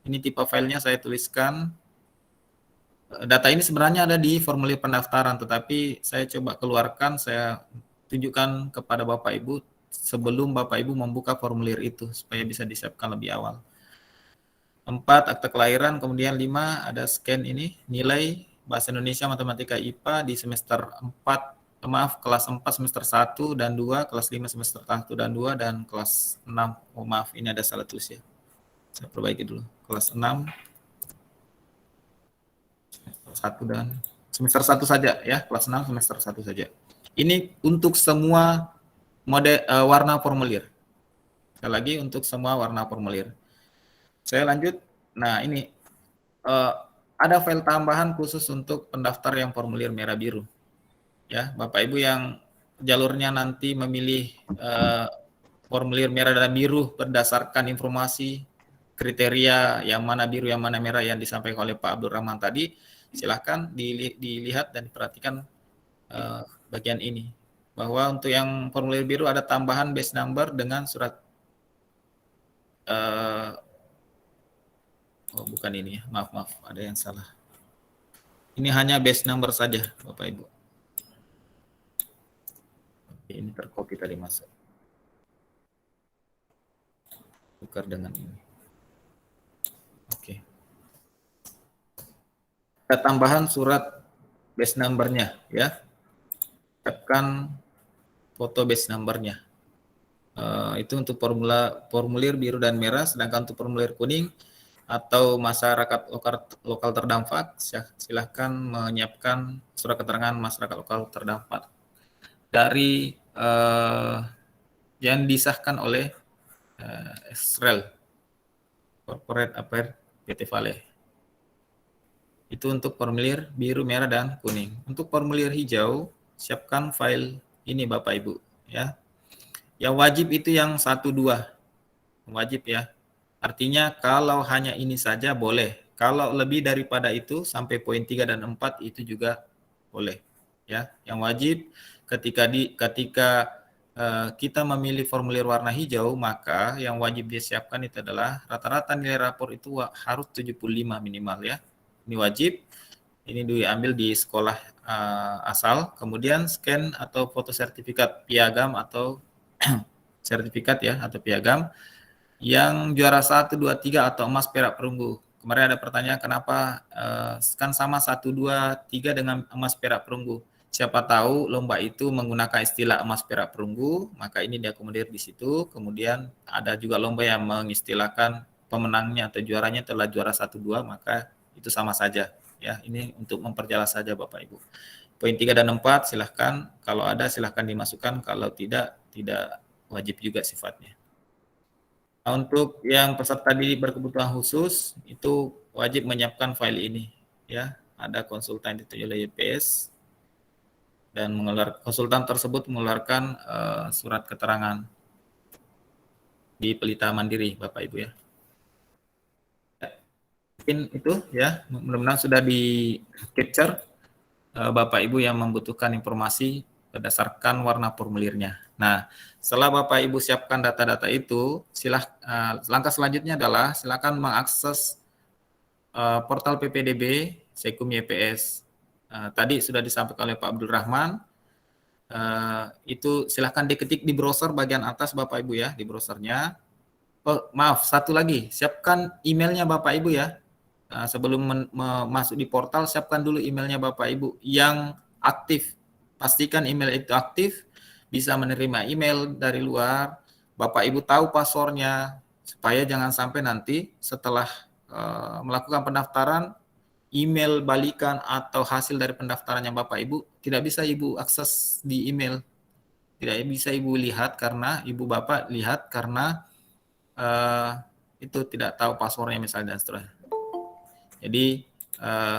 Ini tipe filenya saya tuliskan. Data ini sebenarnya ada di formulir pendaftaran, tetapi saya coba keluarkan, saya tunjukkan kepada Bapak Ibu sebelum Bapak Ibu membuka formulir itu, supaya bisa disiapkan lebih awal. 4, akte kelahiran, kemudian 5, ada scan ini, nilai Bahasa Indonesia, Matematika, IPA di semester 4, kelas 4 semester 1 dan 2, kelas 5 semester 1 dan 2, dan kelas 6, maaf, ini ada salah tulis ya. Saya perbaiki dulu, kelas 6, 1 dan semester 1 saja ya, kelas 6 semester 1 saja. Ini untuk semua warna formulir. Sekali lagi untuk semua warna formulir. Saya lanjut. Nah, ini ada file tambahan khusus untuk pendaftar yang formulir merah biru. Ya, Bapak Ibu yang jalurnya nanti memilih formulir merah dan biru berdasarkan informasi kriteria yang mana biru, yang mana merah yang disampaikan oleh Pak Abdurrahman tadi. Silahkan dilihat dan diperhatikan bagian ini. Bahwa untuk yang formulir biru ada tambahan base number dengan surat, oh bukan ini ya, maaf, ada yang salah. Ini hanya base number saja Bapak Ibu. Oke, ini tercopy tadi masuk. Tukar dengan ini. Oke. Ada tambahan surat base number-nya ya. Siapkan foto base number-nya. Itu untuk formulir biru dan merah, sedangkan untuk formulir kuning atau masyarakat lokal terdampak, silahkan menyiapkan surat keterangan masyarakat lokal terdampak dari yang disahkan oleh SREL, Corporate Affairs PT Vale. Itu untuk formulir biru, merah, dan kuning. Untuk formulir hijau, siapkan file ini Bapak Ibu ya. Yang wajib itu yang 1, 2. Wajib ya. Artinya kalau hanya ini saja boleh. Kalau lebih daripada itu sampai poin 3 dan 4 itu juga boleh ya. Yang wajib ketika kita memilih formulir warna hijau, maka yang wajib disiapkan itu adalah rata-rata nilai rapor itu harus 75 minimal ya. Ini wajib, ini diambil di sekolah asal, kemudian scan atau foto sertifikat piagam atau sertifikat ya, atau piagam yang juara 1, 2, 3 atau emas, perak, perunggu. Kemarin ada pertanyaan kenapa kan sama 1, 2, 3 dengan emas, perak, perunggu. siapa tahu lomba itu menggunakan istilah emas, perak, perunggu, maka ini diakomodir di situ. Kemudian ada juga lomba yang mengistilahkan pemenangnya atau juaranya telah juara 1-2, maka itu sama saja. Ya, ini untuk memperjelas saja Bapak Ibu. Poin 3 dan 4 silahkan, kalau ada silahkan dimasukkan, kalau tidak wajib juga sifatnya. Nah, untuk yang peserta didik berkebutuhan khusus itu wajib menyiapkan file ini, ya. Ada konsultan ditunjuk oleh YPS dan konsultan tersebut mengeluarkan surat keterangan di Pelita Mandiri, Bapak Ibu ya. Mungkin itu ya, mudah-mudahan sudah di capture Bapak Ibu yang membutuhkan informasi berdasarkan warna formulirnya. Nah, setelah Bapak Ibu siapkan data-data itu, langkah selanjutnya adalah silakan mengakses portal PPDB Sekum YPS. Tadi sudah disampaikan oleh Pak Abdul Rahman. Itu silahkan diketik di browser bagian atas Bapak Ibu ya, di browsernya. Oh, maaf, satu lagi, siapkan emailnya Bapak Ibu ya. Sebelum masuk di portal, siapkan dulu emailnya Bapak Ibu yang aktif. Pastikan email itu aktif, bisa menerima email dari luar. Bapak Ibu tahu passwordnya, supaya jangan sampai nanti setelah melakukan pendaftaran, email balikan atau hasil dari pendaftarannya Bapak Ibu tidak bisa Ibu akses di email, tidak bisa Ibu lihat karena Ibu Bapak lihat karena itu tidak tahu passwordnya misalnya dan seterusnya. Jadi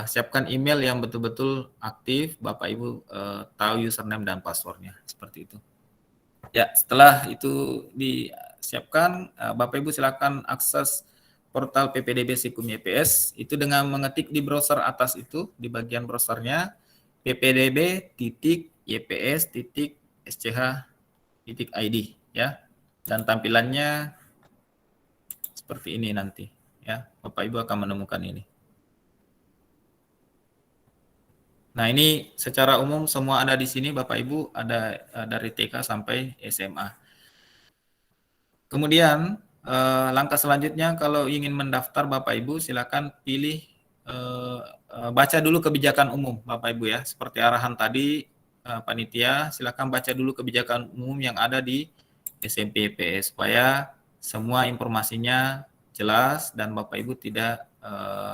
siapkan email yang betul-betul aktif, Bapak Ibu tahu username dan passwordnya seperti itu. Ya, setelah itu disiapkan, Bapak Ibu silakan akses portal PPDB Sekum YPS itu dengan mengetik di browser atas itu, di bagian browsernya ppdb.yps.sch.id ya. Dan tampilannya seperti ini nanti ya. Bapak Ibu akan menemukan ini. Nah, ini secara umum semua ada di sini Bapak Ibu, ada dari TK sampai SMA. Kemudian langkah selanjutnya kalau ingin mendaftar Bapak Ibu silakan pilih baca dulu kebijakan umum Bapak Ibu ya. Seperti arahan tadi panitia, silakan baca dulu kebijakan umum yang ada di SMP YPS supaya semua informasinya jelas dan Bapak Ibu tidak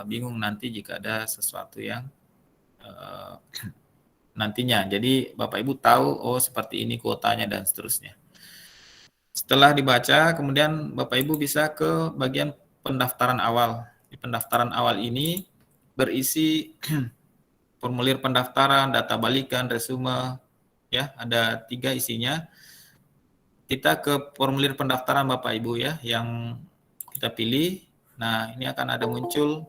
bingung nanti jika ada sesuatu yang nantinya. Jadi Bapak Ibu tahu oh seperti ini kuotanya dan seterusnya. Setelah dibaca, kemudian Bapak Ibu bisa ke bagian pendaftaran awal. Di pendaftaran awal ini berisi formulir pendaftaran, data balikan, resume, ya ada 3 isinya. Kita ke formulir pendaftaran Bapak Ibu ya, yang kita pilih. Nah, ini akan ada muncul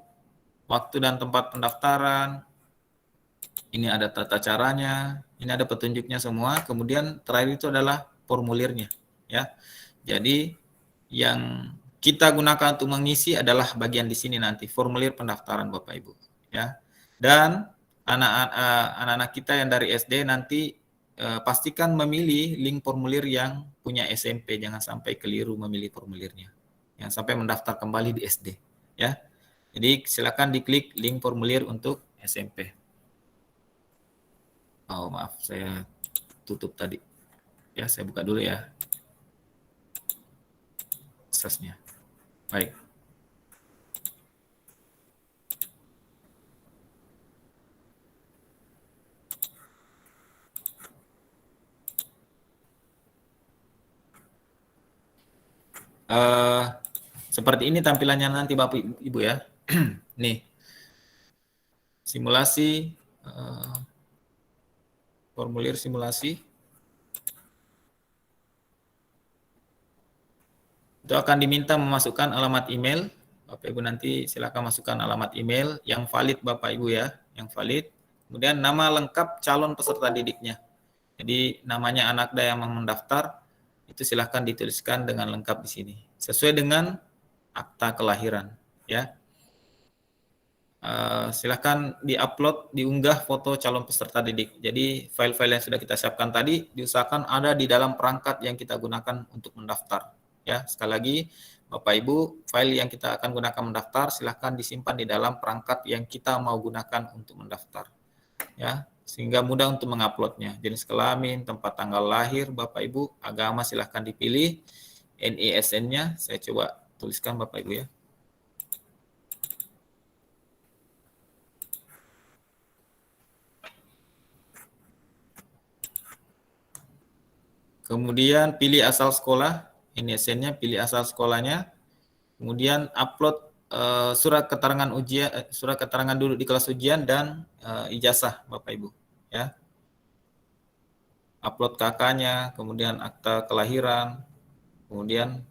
waktu dan tempat pendaftaran. Ini ada tata caranya, ini ada petunjuknya semua. Kemudian terakhir itu adalah formulirnya. Ya, jadi yang kita gunakan untuk mengisi adalah bagian di sini nanti formulir pendaftaran Bapak Ibu, ya. Dan anak-anak kita yang dari SD nanti pastikan memilih link formulir yang punya SMP, jangan sampai keliru memilih formulirnya, jangan sampai mendaftar kembali di SD, ya. Jadi silakan diklik link formulir untuk SMP. Oh maaf, saya tutup tadi, ya saya buka dulu ya. Aksesnya. Baik. Seperti ini tampilannya nanti Bapak Ibu ya. Nih. Simulasi formulir simulasi. Itu akan diminta memasukkan alamat email. Bapak Ibu nanti silakan masukkan alamat email yang valid Bapak Ibu ya, yang valid. Kemudian nama lengkap calon peserta didiknya. Jadi namanya Anakda yang mau mendaftar itu silakan dituliskan dengan lengkap di sini sesuai dengan akta kelahiran ya. Silakan diupload, diunggah foto calon peserta didik. Jadi file-file yang sudah kita siapkan tadi diusahakan ada di dalam perangkat yang kita gunakan untuk mendaftar. Ya, sekali lagi Bapak Ibu, file yang kita akan gunakan mendaftar silakan disimpan di dalam perangkat yang kita mau gunakan untuk mendaftar. Ya, sehingga mudah untuk menguploadnya. Jenis kelamin, tempat tanggal lahir, Bapak Ibu, agama silahkan dipilih, NISN-nya saya coba tuliskan Bapak Ibu ya. Kemudian pilih asal sekolah, NISN-nya pilih asal sekolahnya. Kemudian upload surat keterangan ujian, surat keterangan duduk di kelas ujian dan ijazah Bapak Ibu ya. Upload KK-nya, kemudian akta kelahiran, kemudian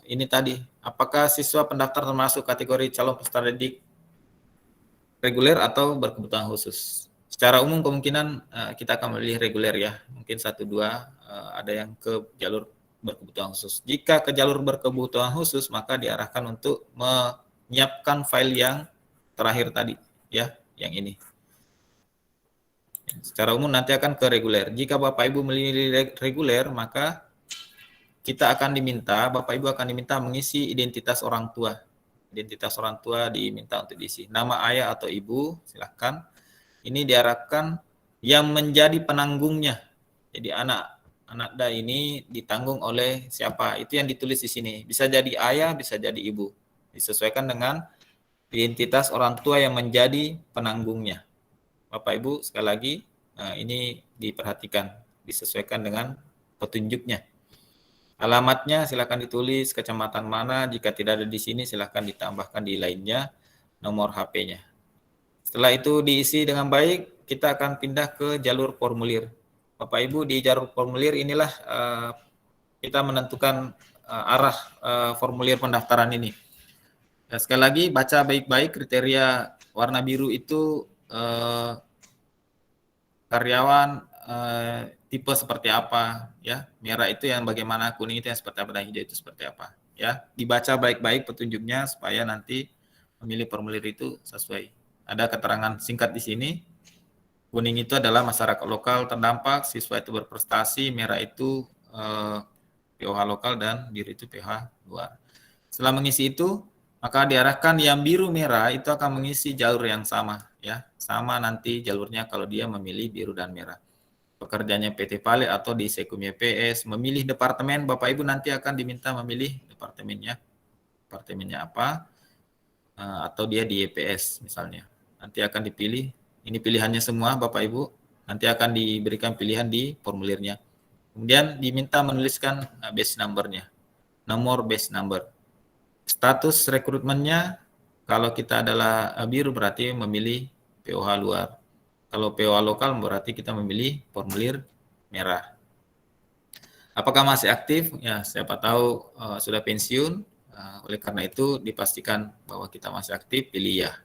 ini tadi, apakah siswa pendaftar termasuk kategori calon peserta didik reguler atau berkebutuhan khusus. Secara umum kemungkinan kita akan memilih reguler ya, mungkin 1-2 ada yang ke jalur berkebutuhan khusus. Jika ke jalur berkebutuhan khusus, maka diarahkan untuk menyiapkan file yang terakhir tadi ya, yang ini. Secara umum nanti akan ke reguler. Jika Bapak Ibu memilih reguler, maka kita akan diminta, Bapak Ibu akan diminta mengisi identitas orang tua. Identitas orang tua diminta untuk diisi. Nama ayah atau ibu, silakan. Ini diharapkan yang menjadi penanggungnya. Jadi anak ini ditanggung oleh siapa? Itu yang ditulis di sini. Bisa jadi ayah, bisa jadi ibu. Disesuaikan dengan identitas orang tua yang menjadi penanggungnya. Bapak Ibu sekali lagi ini diperhatikan, disesuaikan dengan petunjuknya. Alamatnya silakan ditulis kecamatan mana. Jika tidak ada di sini silakan ditambahkan di lainnya nomor HP-nya. Setelah itu diisi dengan baik, kita akan pindah ke jalur formulir. Bapak Ibu di jalur formulir inilah kita menentukan arah formulir pendaftaran ini. Ya, sekali lagi baca baik-baik kriteria warna biru itu karyawan tipe seperti apa ya, merah itu yang bagaimana, kuning itu yang seperti apa, dan hijau itu seperti apa ya. Dibaca baik-baik petunjuknya supaya nanti memilih formulir itu sesuai. Ada keterangan singkat di sini. Kuning itu adalah masyarakat lokal terdampak, siswa itu berprestasi, merah itu POH lokal, dan biru itu POH luar. Setelah mengisi itu, maka diarahkan yang biru merah itu akan mengisi jalur yang sama ya. Sama nanti jalurnya kalau dia memilih biru dan merah. Pekerjaannya PT Pale atau di Sekum YPS, memilih departemen, Bapak Ibu nanti akan diminta memilih departemennya. Departemennya apa? Atau dia di YPS misalnya. Nanti akan dipilih, ini pilihannya semua Bapak Ibu, nanti akan diberikan pilihan di formulirnya. Kemudian diminta menuliskan base number-nya, nomor base number. Status rekrutmennya, kalau kita adalah biru berarti memilih POH luar. Kalau POH lokal berarti kita memilih formulir merah. Apakah masih aktif? Ya, siapa tahu sudah pensiun. Oleh karena itu dipastikan bahwa kita masih aktif, pilih ya.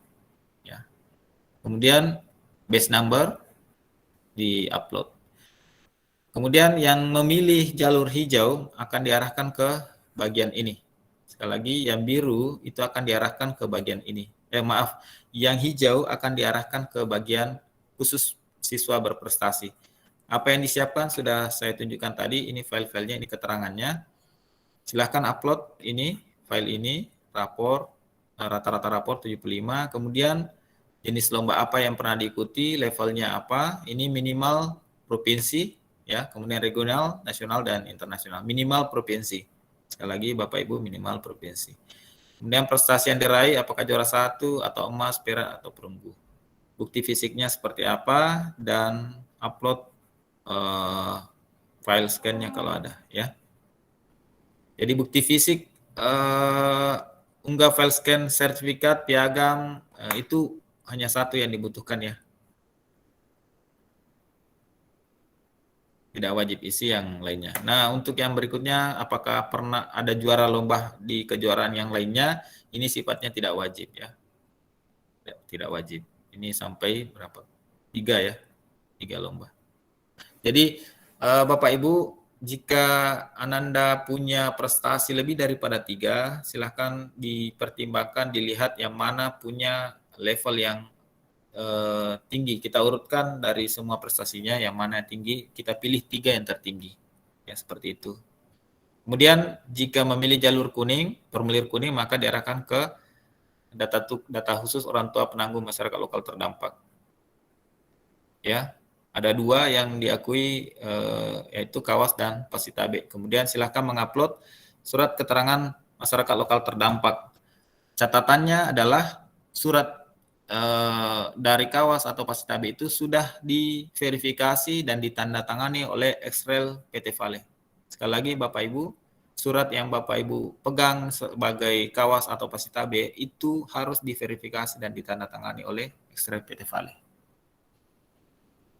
Kemudian base number di-upload. Kemudian yang memilih jalur hijau akan diarahkan ke bagian ini. Sekali lagi yang biru itu akan diarahkan ke bagian ini. Yang hijau akan diarahkan ke bagian khusus siswa berprestasi. Apa yang disiapkan sudah saya tunjukkan tadi, ini file-filenya, ini keterangannya. Silahkan upload ini, file ini, rapor, rata-rata rapor 75, kemudian jenis lomba apa yang pernah diikuti, levelnya apa, ini minimal provinsi, ya, kemudian regional, nasional, dan internasional. Minimal provinsi. Sekali lagi Bapak Ibu, minimal provinsi. Kemudian prestasi yang diraih, apakah juara 1, atau emas, perak, atau perunggu. Bukti fisiknya seperti apa, dan upload file scan-nya kalau ada, ya. Jadi bukti fisik, unggah file scan sertifikat, piagam, itu hanya satu yang dibutuhkan ya. Tidak wajib isi yang lainnya. Nah, untuk yang berikutnya, apakah pernah ada juara lomba di kejuaraan yang lainnya? Ini sifatnya tidak wajib ya. Tidak wajib. Ini sampai berapa? 3 ya. 3 lomba. Jadi Bapak Ibu, jika Ananda punya prestasi lebih daripada 3, silahkan dipertimbangkan, dilihat yang mana punya level yang tinggi. Kita urutkan dari semua prestasinya, yang mana tinggi, kita pilih 3 yang tertinggi. Ya, seperti itu. Kemudian jika memilih jalur kuning, formulir kuning, maka diarahkan ke data khusus orang tua penanggung masyarakat lokal terdampak. ya. Ada 2 yang diakui yaitu KAWAS dan Pasitabe. Kemudian silahkan mengupload surat keterangan masyarakat lokal terdampak. Catatannya adalah surat dari KAWAS atau Pasitabe itu sudah diverifikasi dan ditandatangani oleh Xrel PT Vale. Sekali lagi Bapak Ibu, surat yang Bapak Ibu pegang sebagai KAWAS atau Pasitabe itu harus diverifikasi dan ditandatangani oleh Xrel PT Vale.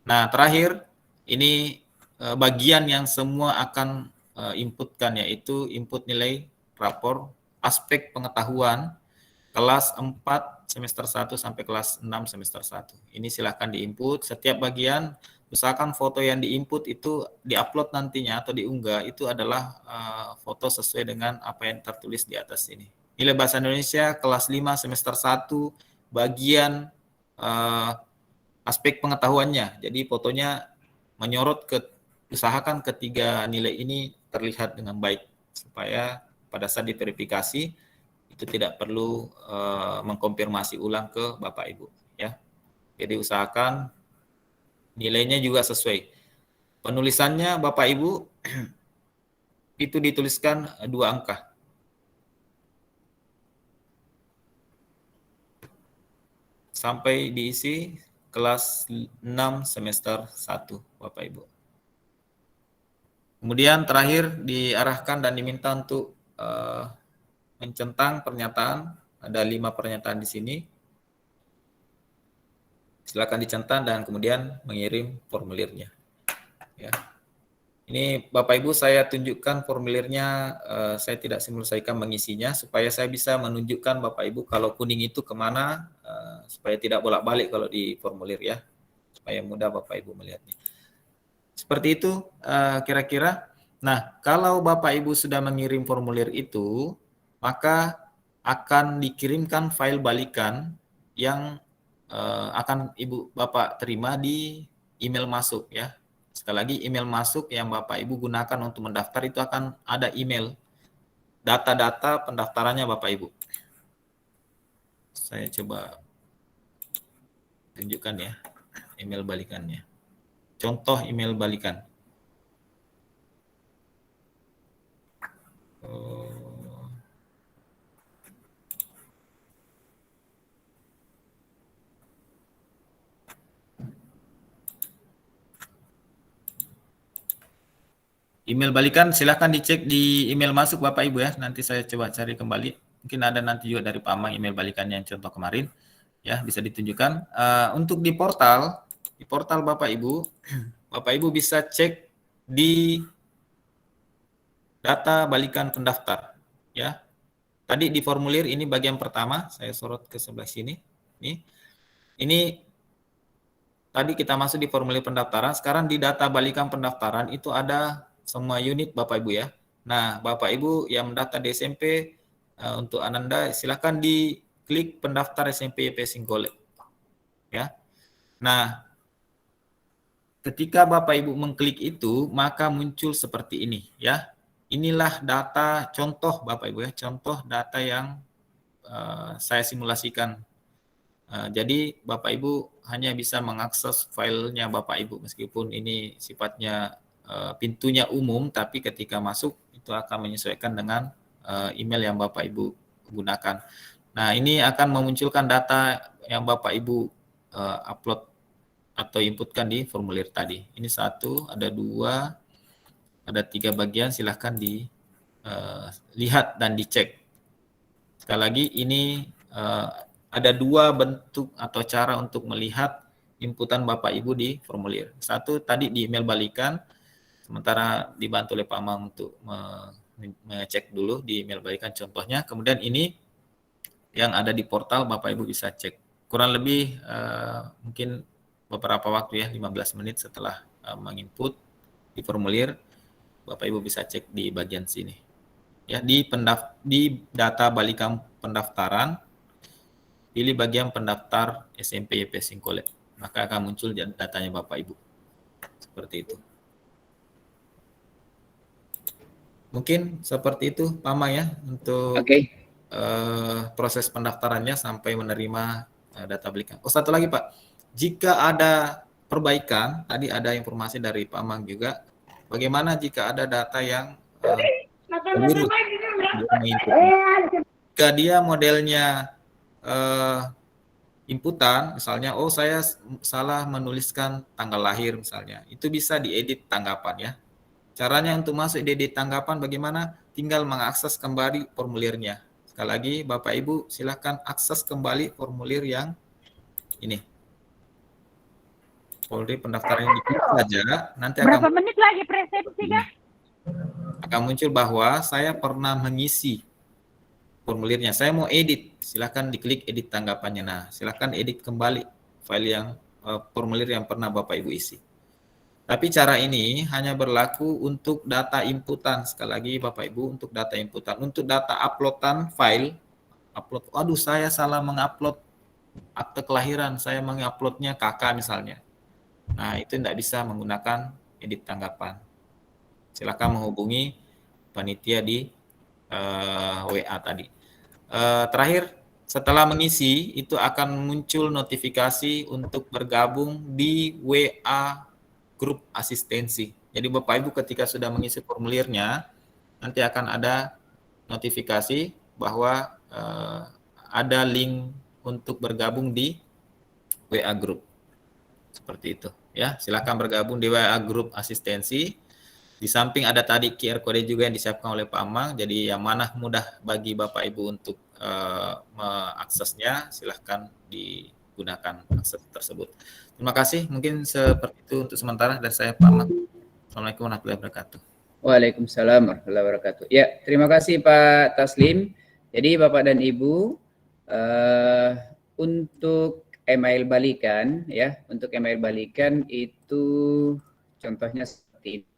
Nah, terakhir ini bagian yang semua akan inputkan, yaitu input nilai rapor aspek pengetahuan kelas 4 semester 1 sampai kelas 6 semester 1. Ini silahkan diinput. Setiap bagian, usahakan foto yang diinput itu diupload nantinya atau diunggah, itu adalah foto sesuai dengan apa yang tertulis di atas ini. Nilai Bahasa Indonesia kelas 5 semester 1, bagian aspek pengetahuannya. Jadi fotonya menyorot usahakan ketiga nilai ini terlihat dengan baik supaya pada saat diverifikasi itu tidak perlu mengkonfirmasi ulang ke Bapak Ibu, ya. Jadi usahakan nilainya juga sesuai. Penulisannya Bapak Ibu itu dituliskan 2 angka. Sampai diisi kelas 6 semester 1, Bapak Ibu. Kemudian terakhir diarahkan dan diminta untuk mencentang pernyataan. Ada 5 pernyataan di sini. Silakan dicentang dan kemudian mengirim formulirnya. Ya. Ini Bapak Ibu saya tunjukkan formulirnya, saya tidak simulasikan mengisinya supaya saya bisa menunjukkan Bapak Ibu kalau kuning itu kemana, supaya tidak bolak-balik kalau di formulir ya, supaya mudah Bapak Ibu melihatnya. Seperti itu kira-kira. Nah, kalau Bapak Ibu sudah mengirim formulir itu, maka akan dikirimkan file balikan yang akan Ibu Bapak terima di email masuk ya. Sekali lagi, email masuk yang Bapak Ibu gunakan untuk mendaftar itu akan ada email data-data pendaftarannya Bapak Ibu. Saya coba tunjukkan ya email balikannya. Contoh email balikan. Email balikan silahkan dicek di email masuk Bapak Ibu ya. Nanti saya coba cari kembali. Mungkin ada nanti juga dari Pak Amang email balikannya yang contoh kemarin. Ya, bisa ditunjukkan. Untuk di portal Bapak Ibu, Bapak Ibu bisa cek di data balikan pendaftar. Ya, tadi di formulir ini bagian pertama, saya sorot ke sebelah sini. Ini tadi kita masuk di formulir pendaftaran. Sekarang di data balikan pendaftaran itu ada semua unit Bapak Ibu ya. Nah, Bapak Ibu yang mendaftar di SMP untuk Ananda silakan diklik pendaftar SMP YP Singkole. Ya. Nah, ketika Bapak Ibu mengklik itu, maka muncul seperti ini ya. Inilah data contoh Bapak Ibu ya, contoh data yang saya simulasikan. Jadi Bapak Ibu hanya bisa mengakses filenya Bapak Ibu meskipun ini sifatnya pintunya umum, tapi ketika masuk itu akan menyesuaikan dengan email yang Bapak Ibu gunakan. Nah, ini akan memunculkan data yang Bapak Ibu upload atau inputkan di formulir tadi. Ini 1, ada 2, ada 3 bagian, silahkan dilihat dan dicek. Sekali lagi, ini ada 2 bentuk atau cara untuk melihat inputan Bapak Ibu di formulir. 1 tadi di email balikan, sementara dibantu oleh Pak Amang untuk mengecek dulu di email balikan contohnya. Kemudian ini yang ada di portal Bapak Ibu bisa cek. Kurang lebih mungkin beberapa waktu ya, 15 menit setelah menginput di formulir, Bapak Ibu bisa cek di bagian sini. Ya, di data balikan pendaftaran, pilih bagian pendaftar SMP YP Singkole. Maka akan muncul datanya Bapak Ibu. Seperti itu. Mungkin seperti itu Pak Amang ya untuk proses pendaftarannya sampai menerima data balikan. Oh, satu lagi Pak, jika ada perbaikan, tadi ada informasi dari Pak Mang juga, bagaimana jika ada data yang keliru jika dia modelnya inputan, misalnya, oh saya salah menuliskan tanggal lahir misalnya, itu bisa diedit tanggapan ya. Caranya untuk masuk di edit tanggapan bagaimana? Tinggal mengakses kembali formulirnya. Sekali lagi, Bapak Ibu silakan akses kembali formulir yang ini. Formulir pendaftaran yang diklik saja, nanti berapa menit lagi persepsi kah? Akan muncul bahwa saya pernah mengisi formulirnya. Saya mau edit, silakan diklik edit tanggapannya. Nah, silakan edit kembali file yang formulir yang pernah Bapak Ibu isi. Tapi cara ini hanya berlaku untuk data inputan. Sekali lagi Bapak Ibu, untuk data inputan. Untuk data uploadan file, aduh saya salah mengupload akte kelahiran, saya menguploadnya kakak misalnya. Nah, itu tidak bisa menggunakan edit tanggapan. Silakan menghubungi panitia di WA tadi. Terakhir, setelah mengisi, itu akan muncul notifikasi untuk bergabung di WA grup asistensi. Jadi Bapak Ibu ketika sudah mengisi formulirnya, nanti akan ada notifikasi bahwa ada link untuk bergabung di WA grup. Seperti itu ya. Silakan bergabung di WA grup asistensi. Di samping ada tadi QR code juga yang disiapkan oleh Pak Amang. Jadi yang mana mudah bagi Bapak Ibu untuk mengaksesnya, silahkan digunakan akses tersebut. Terima kasih. Mungkin seperti itu untuk sementara dari saya Pak Amang. Assalamualaikum warahmatullahi wabarakatuh. Waalaikumsalam warahmatullahi wabarakatuh. Ya, terima kasih Pak Taslim. Jadi Bapak dan Ibu, untuk email balikan ya, untuk email balikan itu contohnya seperti ini.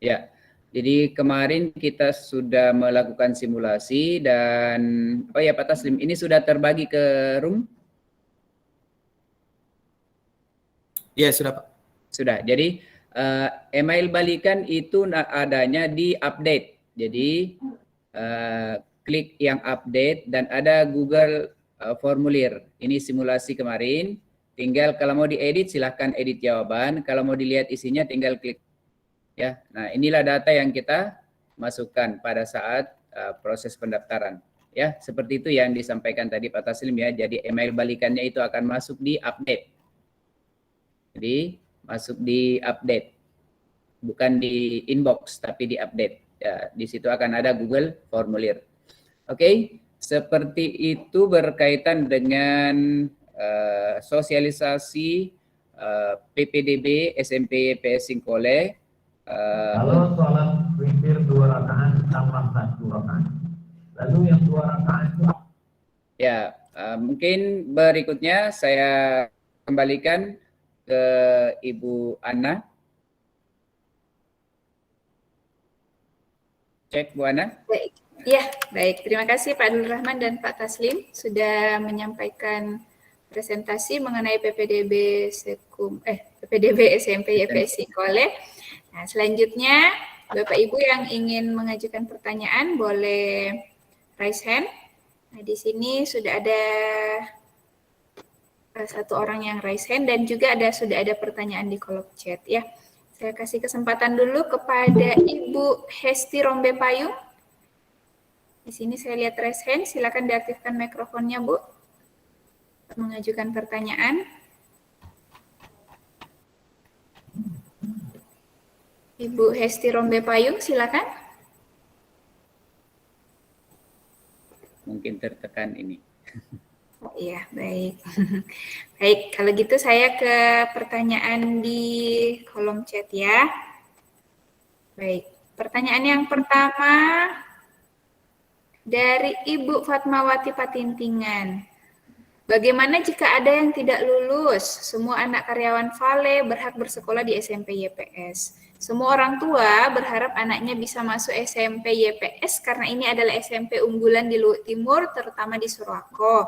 Ya, jadi kemarin kita sudah melakukan simulasi dan oh ya Pak Taslim, ini sudah terbagi ke room? Ya, sudah Pak. Sudah. Jadi email balikan itu adanya di update. Jadi klik yang update dan ada Google formulir. Ini simulasi kemarin. Tinggal kalau mau diedit silahkan edit jawaban. Kalau mau dilihat isinya tinggal klik. Ya. Nah, inilah data yang kita masukkan pada saat proses pendaftaran. Ya, seperti itu yang disampaikan tadi Pak Taslim ya. Jadi email balikannya itu akan masuk di update. Jadi masuk di update, bukan di inbox tapi di update. Ya, di situ akan ada Google formulir. Oke, seperti itu berkaitan dengan sosialisasi PPDB SMP YPS Singkole. Kalau sholat witir 2 rakaat tambah 1 rakaat, lalu yang 2 rakaat itu ya, mungkin berikutnya saya kembalikan ke Ibu Ana. Cek Bu Ana. Baik. Ya, baik. Terima kasih Pak Abdul Rahman dan Pak Taslim sudah menyampaikan presentasi mengenai PPDB SMP YPS Singkole. Nah, selanjutnya Bapak Ibu yang ingin mengajukan pertanyaan boleh raise hand. Nah, di sini sudah ada satu orang yang raise hand dan juga sudah ada pertanyaan di kolom chat ya. Saya kasih kesempatan dulu kepada Ibu Hesti Rombe Payung. Di sini saya lihat raise hand, silakan diaktifkan mikrofonnya Bu. Mengajukan pertanyaan. Ibu Hesti Rombe Payung, silakan. Mungkin tertekan ini. Oh iya, baik. Baik, kalau gitu saya ke pertanyaan di kolom chat ya. Baik, pertanyaan yang pertama dari Ibu Fatmawati Patintingan. Bagaimana jika ada yang tidak lulus? Semua anak karyawan Vale berhak bersekolah di SMP YPS. Semua orang tua berharap anaknya bisa masuk SMP YPS karena ini adalah SMP unggulan di Luhut Timur, terutama di Surako.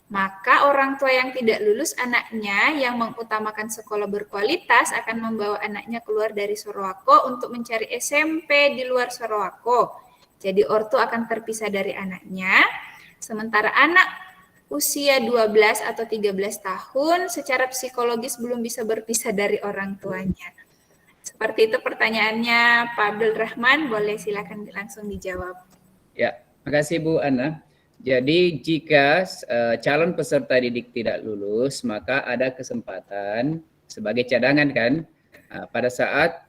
Maka orang tua yang tidak lulus anaknya yang mengutamakan sekolah berkualitas akan membawa anaknya keluar dari Surako untuk mencari SMP di luar Surako. Jadi ortu akan terpisah dari anaknya, sementara anak usia 12 atau 13 tahun secara psikologis belum bisa berpisah dari orang tuanya. Seperti itu pertanyaannya Pak Abdul Rahman, boleh silakan langsung dijawab. Ya, makasih Bu Ana. Jadi jika calon peserta didik tidak lulus, maka ada kesempatan sebagai cadangan kan, pada saat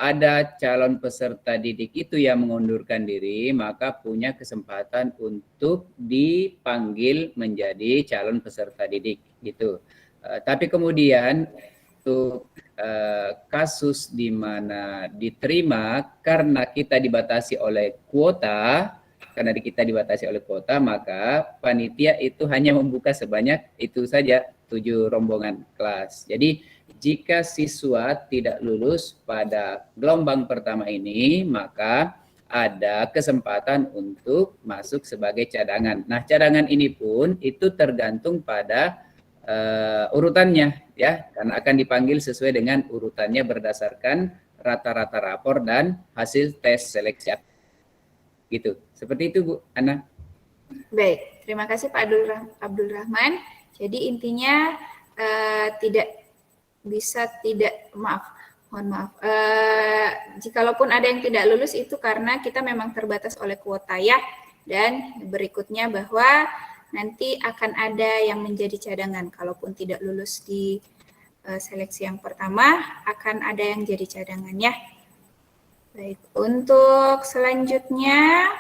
ada calon peserta didik itu yang mengundurkan diri, maka punya kesempatan untuk dipanggil menjadi calon peserta didik gitu. Tapi kemudian untuk kasus di mana diterima karena kita dibatasi oleh kuota, maka panitia itu hanya membuka sebanyak itu saja, 7 rombongan kelas. Jadi jika siswa tidak lulus pada gelombang pertama ini, maka ada kesempatan untuk masuk sebagai cadangan. Nah, cadangan ini pun itu tergantung pada urutannya ya, karena akan dipanggil sesuai dengan urutannya berdasarkan rata-rata rapor dan hasil tes seleksi. Gitu. Seperti itu Bu Ana. Baik, terima kasih Pak Abdul Rahman. Jadi intinya mohon maaf. Jikalaupun ada yang tidak lulus itu karena kita memang terbatas oleh kuota ya. Dan berikutnya bahwa nanti akan ada yang menjadi cadangan. Kalaupun tidak lulus di seleksi yang pertama, akan ada yang jadi cadangan ya. Baik, untuk selanjutnya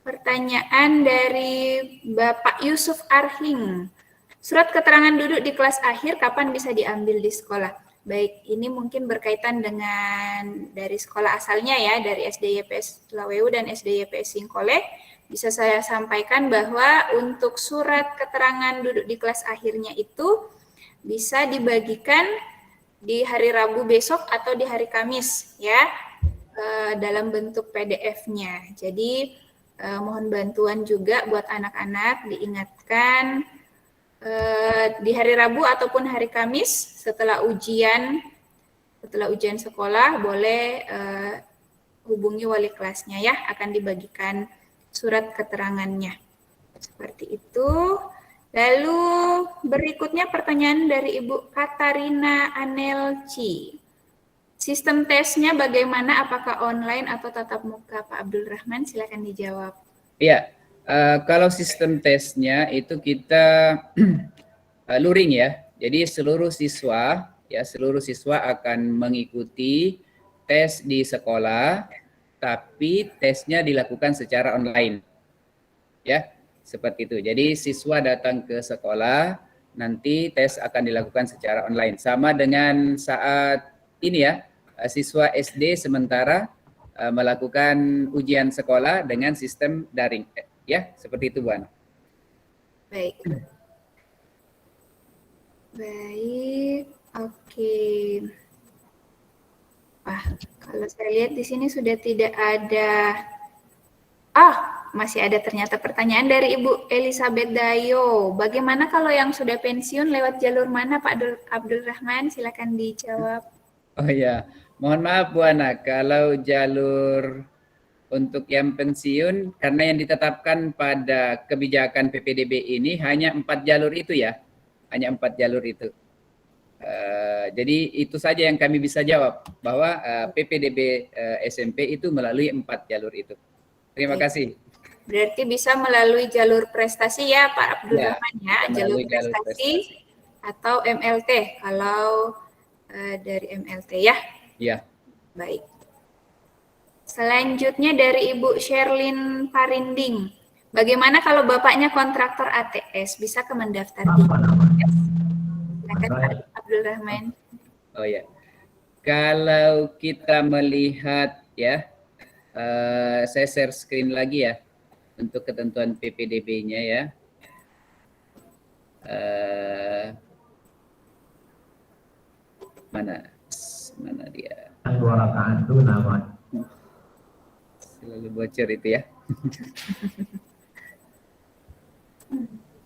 pertanyaan dari Bapak Yusuf Arhing. Surat keterangan duduk di kelas akhir kapan bisa diambil di sekolah? Baik, ini mungkin berkaitan dengan dari sekolah asalnya ya, dari SDYPS Lawewu dan SDYPS Singkole. Bisa saya sampaikan bahwa untuk surat keterangan duduk di kelas akhirnya itu bisa dibagikan di hari Rabu besok atau di hari Kamis ya, dalam bentuk PDF-nya. Jadi mohon bantuan juga buat anak-anak diingatkan di hari Rabu ataupun hari Kamis setelah ujian sekolah boleh hubungi wali kelasnya ya, akan dibagikan surat keterangannya. Seperti itu. Lalu berikutnya pertanyaan dari Ibu Katarina Anelci. Sistem tesnya bagaimana? Apakah online atau tatap muka? Pak Abdul Rahman, silakan dijawab. Iya, kalau sistem tesnya itu kita luring ya. Jadi seluruh siswa akan mengikuti tes di sekolah, tapi tesnya dilakukan secara online. Ya, seperti itu. Jadi siswa datang ke sekolah, nanti tes akan dilakukan secara online. Sama dengan saat ini ya, siswa SD sementara melakukan ujian sekolah dengan sistem daring. Ya, seperti itu Bu Ana. Baik. Baik, oke. Wah, kalau saya lihat di sini sudah tidak ada. Masih ada ternyata pertanyaan dari Ibu Elizabeth Dayo. Bagaimana kalau yang sudah pensiun lewat jalur mana Pak Abdul Rahman? Silakan dijawab. Oh ya, mohon maaf Bu Ana, kalau jalur untuk yang pensiun karena yang ditetapkan pada kebijakan PPDB ini hanya 4 jalur itu ya, hanya 4 jalur itu. Jadi itu saja yang kami bisa jawab bahwa PPDB SMP itu melalui 4 jalur itu. Terima kasih. Berarti bisa melalui jalur prestasi ya Pak Abdul Rahman ya, jalur prestasi atau MLT kalau dari MLT ya. Iya. Baik. Selanjutnya dari Ibu Sherlyn Parinding. Bagaimana kalau bapaknya kontraktor ATS, bisa ke mendaftar di ATS? Silakan Pak Abdul Rahman. Oh ya. Kalau kita melihat ya, saya share screen lagi ya untuk ketentuan PPDB-nya ya. Mana dia? 2 rakaat itu namanya. Selalu bocor itu ya.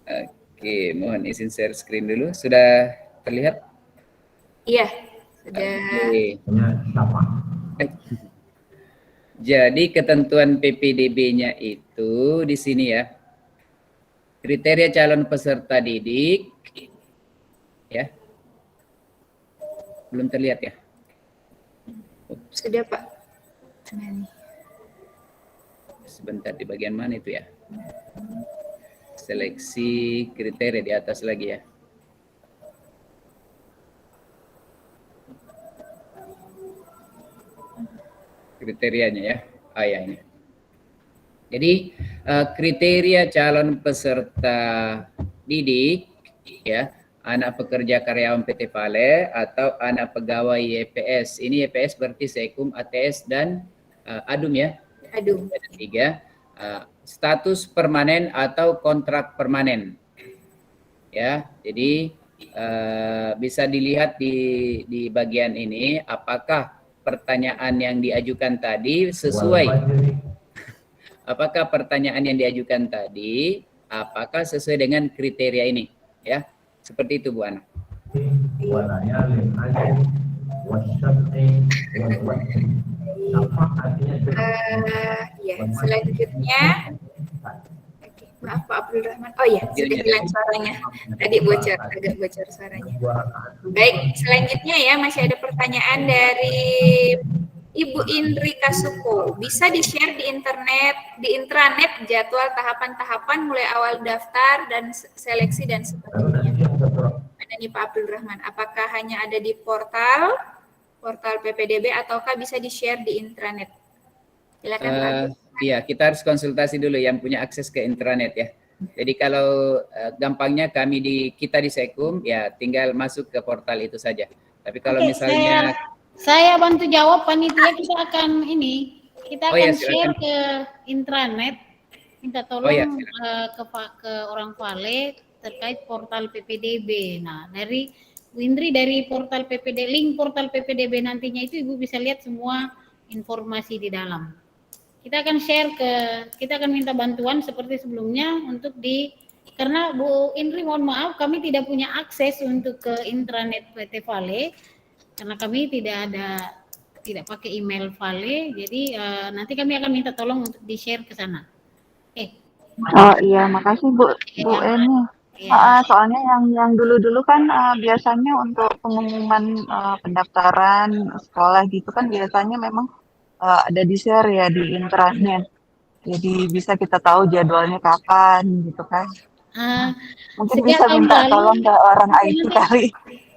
Oke, mohon izin share screen dulu. Sudah terlihat? Iya, sudah. Oke. Sama. Jadi ketentuan PPDB-nya itu di sini ya. kriteria calon peserta didik, ya, belum terlihat ya? Sudah Pak. Sebentar, di bagian mana itu ya? Seleksi kriteria di atas lagi ya. Kriterianya ya. Ah ya, ini. Jadi kriteria calon peserta didik ya, anak pekerja karyawan PT Vale atau anak pegawai YPS. Ini YPS berarti Sekum, ATS dan ADUM ya. Aduh. Ada 3. Status permanen atau kontrak permanen. Ya, jadi bisa dilihat di bagian ini apakah pertanyaan yang diajukan tadi sesuai. Apakah pertanyaan yang diajukan tadi apakah sesuai dengan kriteria ini, ya? Seperti itu Bu Ana. Ya, selanjutnya, oke, maaf Pak Abdul Rahman. Oh ya, sudah hilang suaranya. Tadi bocor, agak bocor suaranya. Baik, selanjutnya ya, masih ada pertanyaan dari Ibu Indri Kasuko. Bisa di-share di intranet jadwal tahapan-tahapan mulai awal daftar dan seleksi dan sebagainya. Ada nih Pak Abdul Rahman. Apakah hanya ada di portal PPDB ataukah bisa di-share di intranet? Silakan Pak. Iya, kita harus konsultasi dulu yang punya akses ke intranet ya. Jadi kalau gampangnya kita di Sekum ya tinggal masuk ke portal itu saja. Tapi kalau misalnya Saya bantu jawab panitia, kita akan share silakan. ke intranet, minta tolong ke orang Vale terkait portal PPDB. Nah, dari Bu Indri dari portal PPD, link portal PPDB nantinya itu Ibu bisa lihat semua informasi di dalam. Kita akan minta bantuan seperti sebelumnya untuk karena Bu Indri mohon maaf kami tidak punya akses untuk ke intranet PT Vale. Karena kami tidak pakai email Vale, jadi nanti kami akan minta tolong untuk di-share ke sana. Oh iya, makasih Bu Eni. Soalnya yang dulu-dulu kan biasanya untuk pengumuman pendaftaran sekolah gitu kan biasanya memang ada di-share ya di intranet. Jadi bisa kita tahu jadwalnya kapan gitu kan. Mungkin bisa minta tolong ke orang IT kali.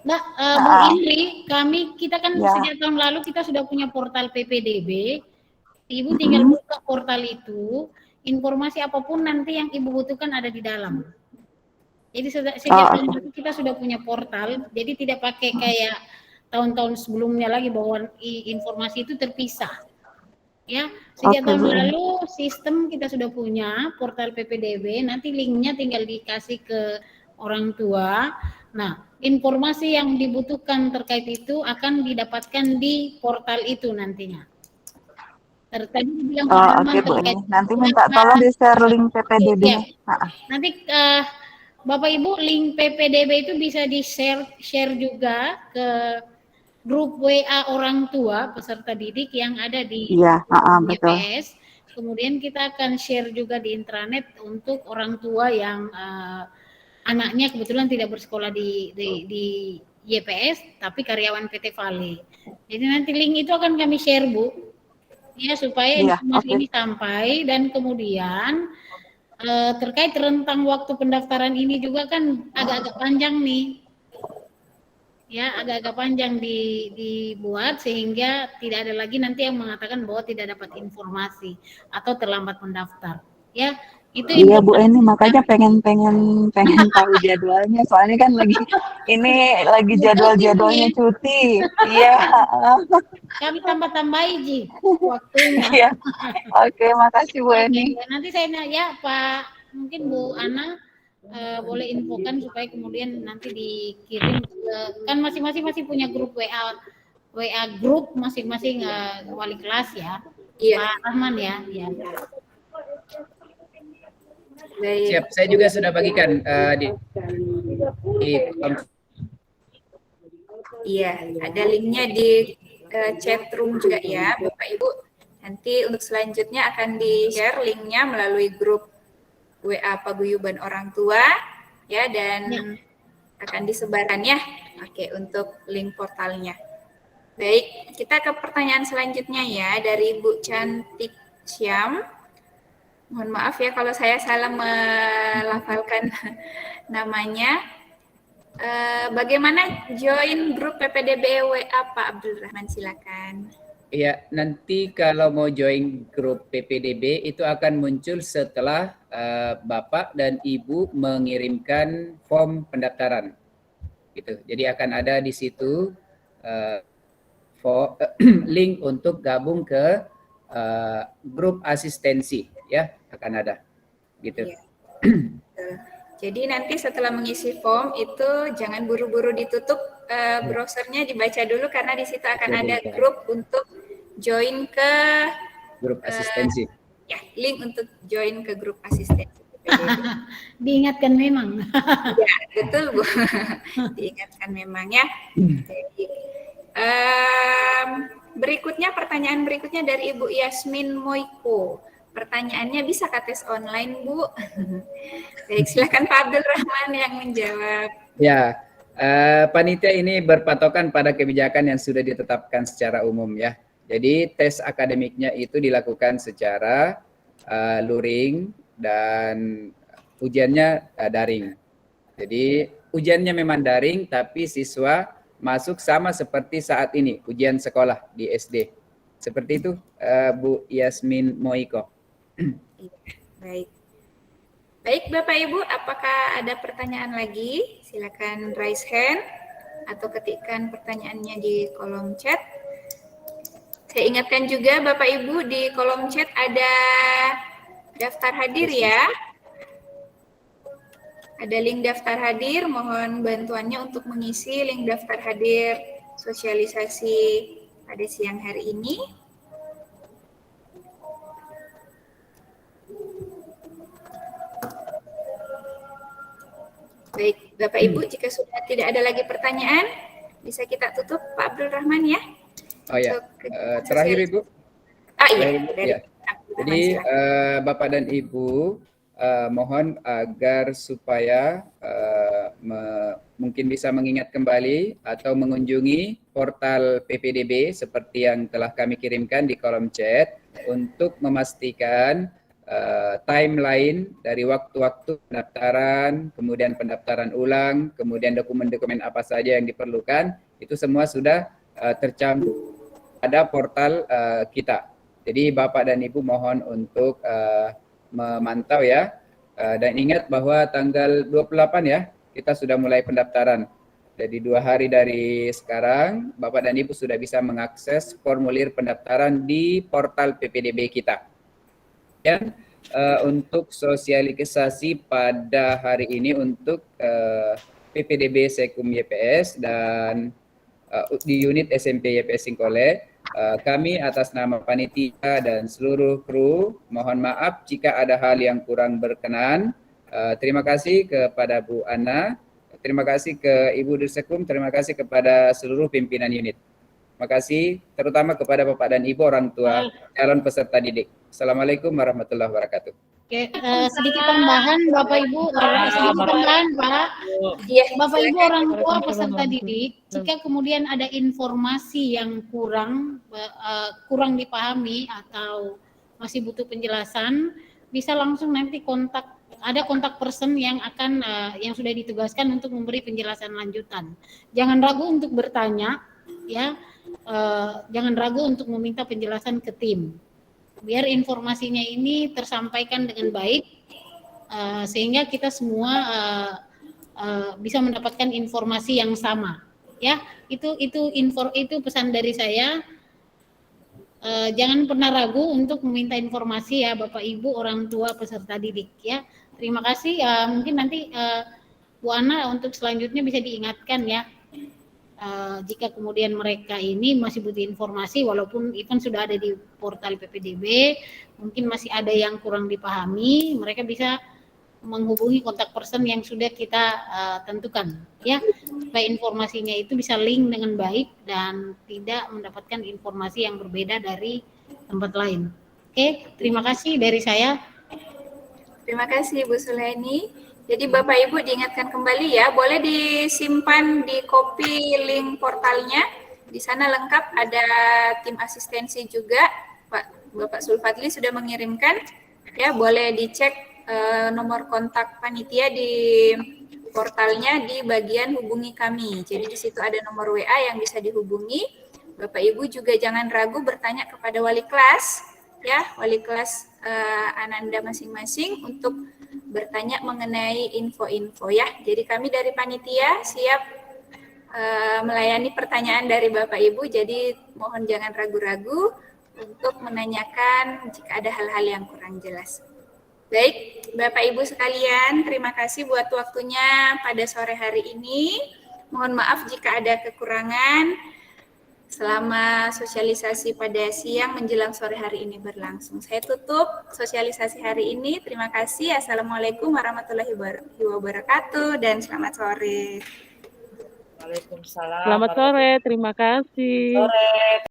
Nah, Bu Indri, kita kan sejak tahun lalu kita sudah punya portal PPDB. Ibu tinggal buka portal itu, informasi apapun nanti yang Ibu butuhkan ada di dalam. Jadi sejak tahun lalu kita sudah punya portal, jadi tidak pakai kayak tahun-tahun sebelumnya lagi bahwa informasi itu terpisah. Ya, sejak tahun lalu sistem kita sudah punya portal PPDB, nanti linknya tinggal dikasih ke orang tua. Nah, informasi yang dibutuhkan terkait itu akan didapatkan di portal itu nantinya. Tadi bilang Bu, nanti minta tolong di-share link PPDB. Ya. Nanti Bapak Ibu link PPDB itu bisa di-share juga ke grup WA orang tua peserta didik yang ada di YPS. Kemudian kita akan share juga di intranet untuk orang tua yang anaknya kebetulan tidak bersekolah di YPS tapi karyawan PT Vale. Jadi nanti link itu akan kami share Bu, ya supaya informasi ini sampai. Dan kemudian terkait rentang waktu pendaftaran ini juga kan agak-agak panjang nih, ya agak-agak panjang dibuat sehingga tidak ada lagi nanti yang mengatakan bahwa tidak dapat informasi atau terlambat mendaftar. Ya. Itu iya Bu Eni, makanya pengen tahu jadwalnya, soalnya kan lagi jadwalnya cuti. Iya. Kami tambah-tambahin Ji waktunya. Iya. Oke, makasih Bu Eni. Nanti saya nanya Pak, mungkin Bu Ana boleh infokan supaya kemudian nanti dikirim kan masing-masing masih punya grup WA grup masing-masing wali kelas ya. Iya. Pak Rahman ya. Iya. Siap, saya juga sudah bagikan Iya, ada linknya di chat room juga ya, Bapak Ibu. Nanti untuk selanjutnya akan di-share linknya melalui grup WA paguyuban orang tua ya, dan akan disebarkan ya. Oke, untuk link portalnya. Baik, kita ke pertanyaan selanjutnya ya, dari Bu Cantik Syam. Mohon maaf ya kalau saya salah melafalkan namanya. Bagaimana join grup PPDB WA Pak Abdul Rahman, silakan. Ya, nanti kalau mau join grup PPDB itu akan muncul setelah Bapak dan Ibu mengirimkan form pendaftaran. Gitu. Jadi akan ada di situ link untuk gabung ke grup asistensi, ya, akan ada. Gitu. Ya. Jadi nanti setelah mengisi form itu jangan buru-buru ditutup browsernya, dibaca dulu karena di situ akan ada grup untuk join ke grup asistensi. Ya, link untuk join ke grup asistensi. Diingatkan memang. Ya, betul Bu. Diingatkan memang ya. Jadi, pertanyaan berikutnya dari Ibu Yasmin Moiko. Pertanyaannya, bisa tes online, Bu? Baik, silakan Pak Abdul Rahman yang menjawab. Ya, panitia ini berpatokan pada kebijakan yang sudah ditetapkan secara umum ya. Jadi tes akademiknya itu dilakukan secara luring dan ujiannya daring. Jadi ujiannya memang daring, tapi siswa masuk sama seperti saat ini, ujian sekolah di SD. Seperti itu, Bu Yasmin Moiko. Baik. Baik Bapak Ibu, apakah ada pertanyaan lagi? Silakan raise hand atau ketikkan pertanyaannya di kolom chat. Saya ingatkan juga Bapak Ibu, di kolom chat ada daftar hadir ya. Ada link daftar hadir, mohon bantuannya untuk mengisi link daftar hadir sosialisasi pada siang hari ini. Baik, Bapak Ibu, jika sudah tidak ada lagi pertanyaan, bisa kita tutup Pak Abdul Rahman ya. Oh ya, terakhir Ibu. Iya. Jadi Bapak dan Ibu mohon agar supaya mungkin bisa mengingat kembali atau mengunjungi portal PPDB seperti yang telah kami kirimkan di kolom chat untuk memastikan timeline dari waktu-waktu pendaftaran, kemudian pendaftaran ulang, kemudian dokumen-dokumen apa saja yang diperlukan, itu semua sudah tercantum pada portal kita. Jadi Bapak dan Ibu mohon untuk memantau ya, dan ingat bahwa tanggal 28 ya, kita sudah mulai pendaftaran. Jadi 2 hari dari sekarang, Bapak dan Ibu sudah bisa mengakses formulir pendaftaran di portal PPDB kita. Dan untuk sosialisasi pada hari ini untuk PPDB Sekum YPS dan di unit SMP YPS Singkole, kami atas nama panitia dan seluruh kru mohon maaf jika ada hal yang kurang berkenan. Terima kasih kepada Bu Ana, terima kasih ke Ibu Dirsekum, terima kasih kepada seluruh pimpinan unit. Terima kasih terutama kepada Bapak dan Ibu orang tua calon peserta didik. Assalamualaikum warahmatullahi wabarakatuh. Oke, sedikit tambahan Bapak Ibu, sedikit tambahan Pak. Bapak Ibu orang tua peserta didik, jika kemudian ada informasi yang kurang dipahami atau masih butuh penjelasan, bisa langsung nanti ada kontak person yang akan yang sudah ditugaskan untuk memberi penjelasan lanjutan. Jangan ragu untuk bertanya, ya. Jangan ragu untuk meminta penjelasan ke tim, biar informasinya ini tersampaikan dengan baik, sehingga kita semua bisa mendapatkan informasi yang sama, ya. Itu pesan dari saya. Jangan pernah ragu untuk meminta informasi ya Bapak Ibu orang tua peserta didik ya. Terima kasih. Mungkin nanti Bu Ana untuk selanjutnya bisa diingatkan ya. Jika kemudian mereka ini masih butuh informasi, walaupun event sudah ada di portal PPDB, mungkin masih ada yang kurang dipahami, mereka bisa menghubungi kontak person yang sudah kita tentukan, ya, supaya informasinya itu bisa link dengan baik dan tidak mendapatkan informasi yang berbeda dari tempat lain. Oke, terima kasih dari saya. Terima kasih Bu Sulaini. Jadi Bapak Ibu diingatkan kembali ya, boleh disimpan di copy link portalnya. Di sana lengkap, ada tim asistensi juga. Bapak Sulfadli sudah mengirimkan. Ya, boleh dicek nomor kontak panitia di portalnya di bagian hubungi kami. Jadi di situ ada nomor WA yang bisa dihubungi. Bapak Ibu juga jangan ragu bertanya kepada wali kelas, ya, wali kelas Ananda masing-masing untuk bertanya mengenai info-info ya. Jadi kami dari panitia siap melayani pertanyaan dari Bapak Ibu, jadi mohon jangan ragu-ragu untuk menanyakan jika ada hal-hal yang kurang jelas. Baik, Bapak Ibu sekalian, terima kasih buat waktunya pada sore hari ini. Mohon maaf jika ada kekurangan selama sosialisasi pada siang menjelang sore hari ini berlangsung. Saya tutup sosialisasi hari ini. Terima kasih. Assalamualaikum warahmatullahi wabarakatuh dan selamat sore. Waalaikumsalam. Selamat sore, terima kasih. Sore.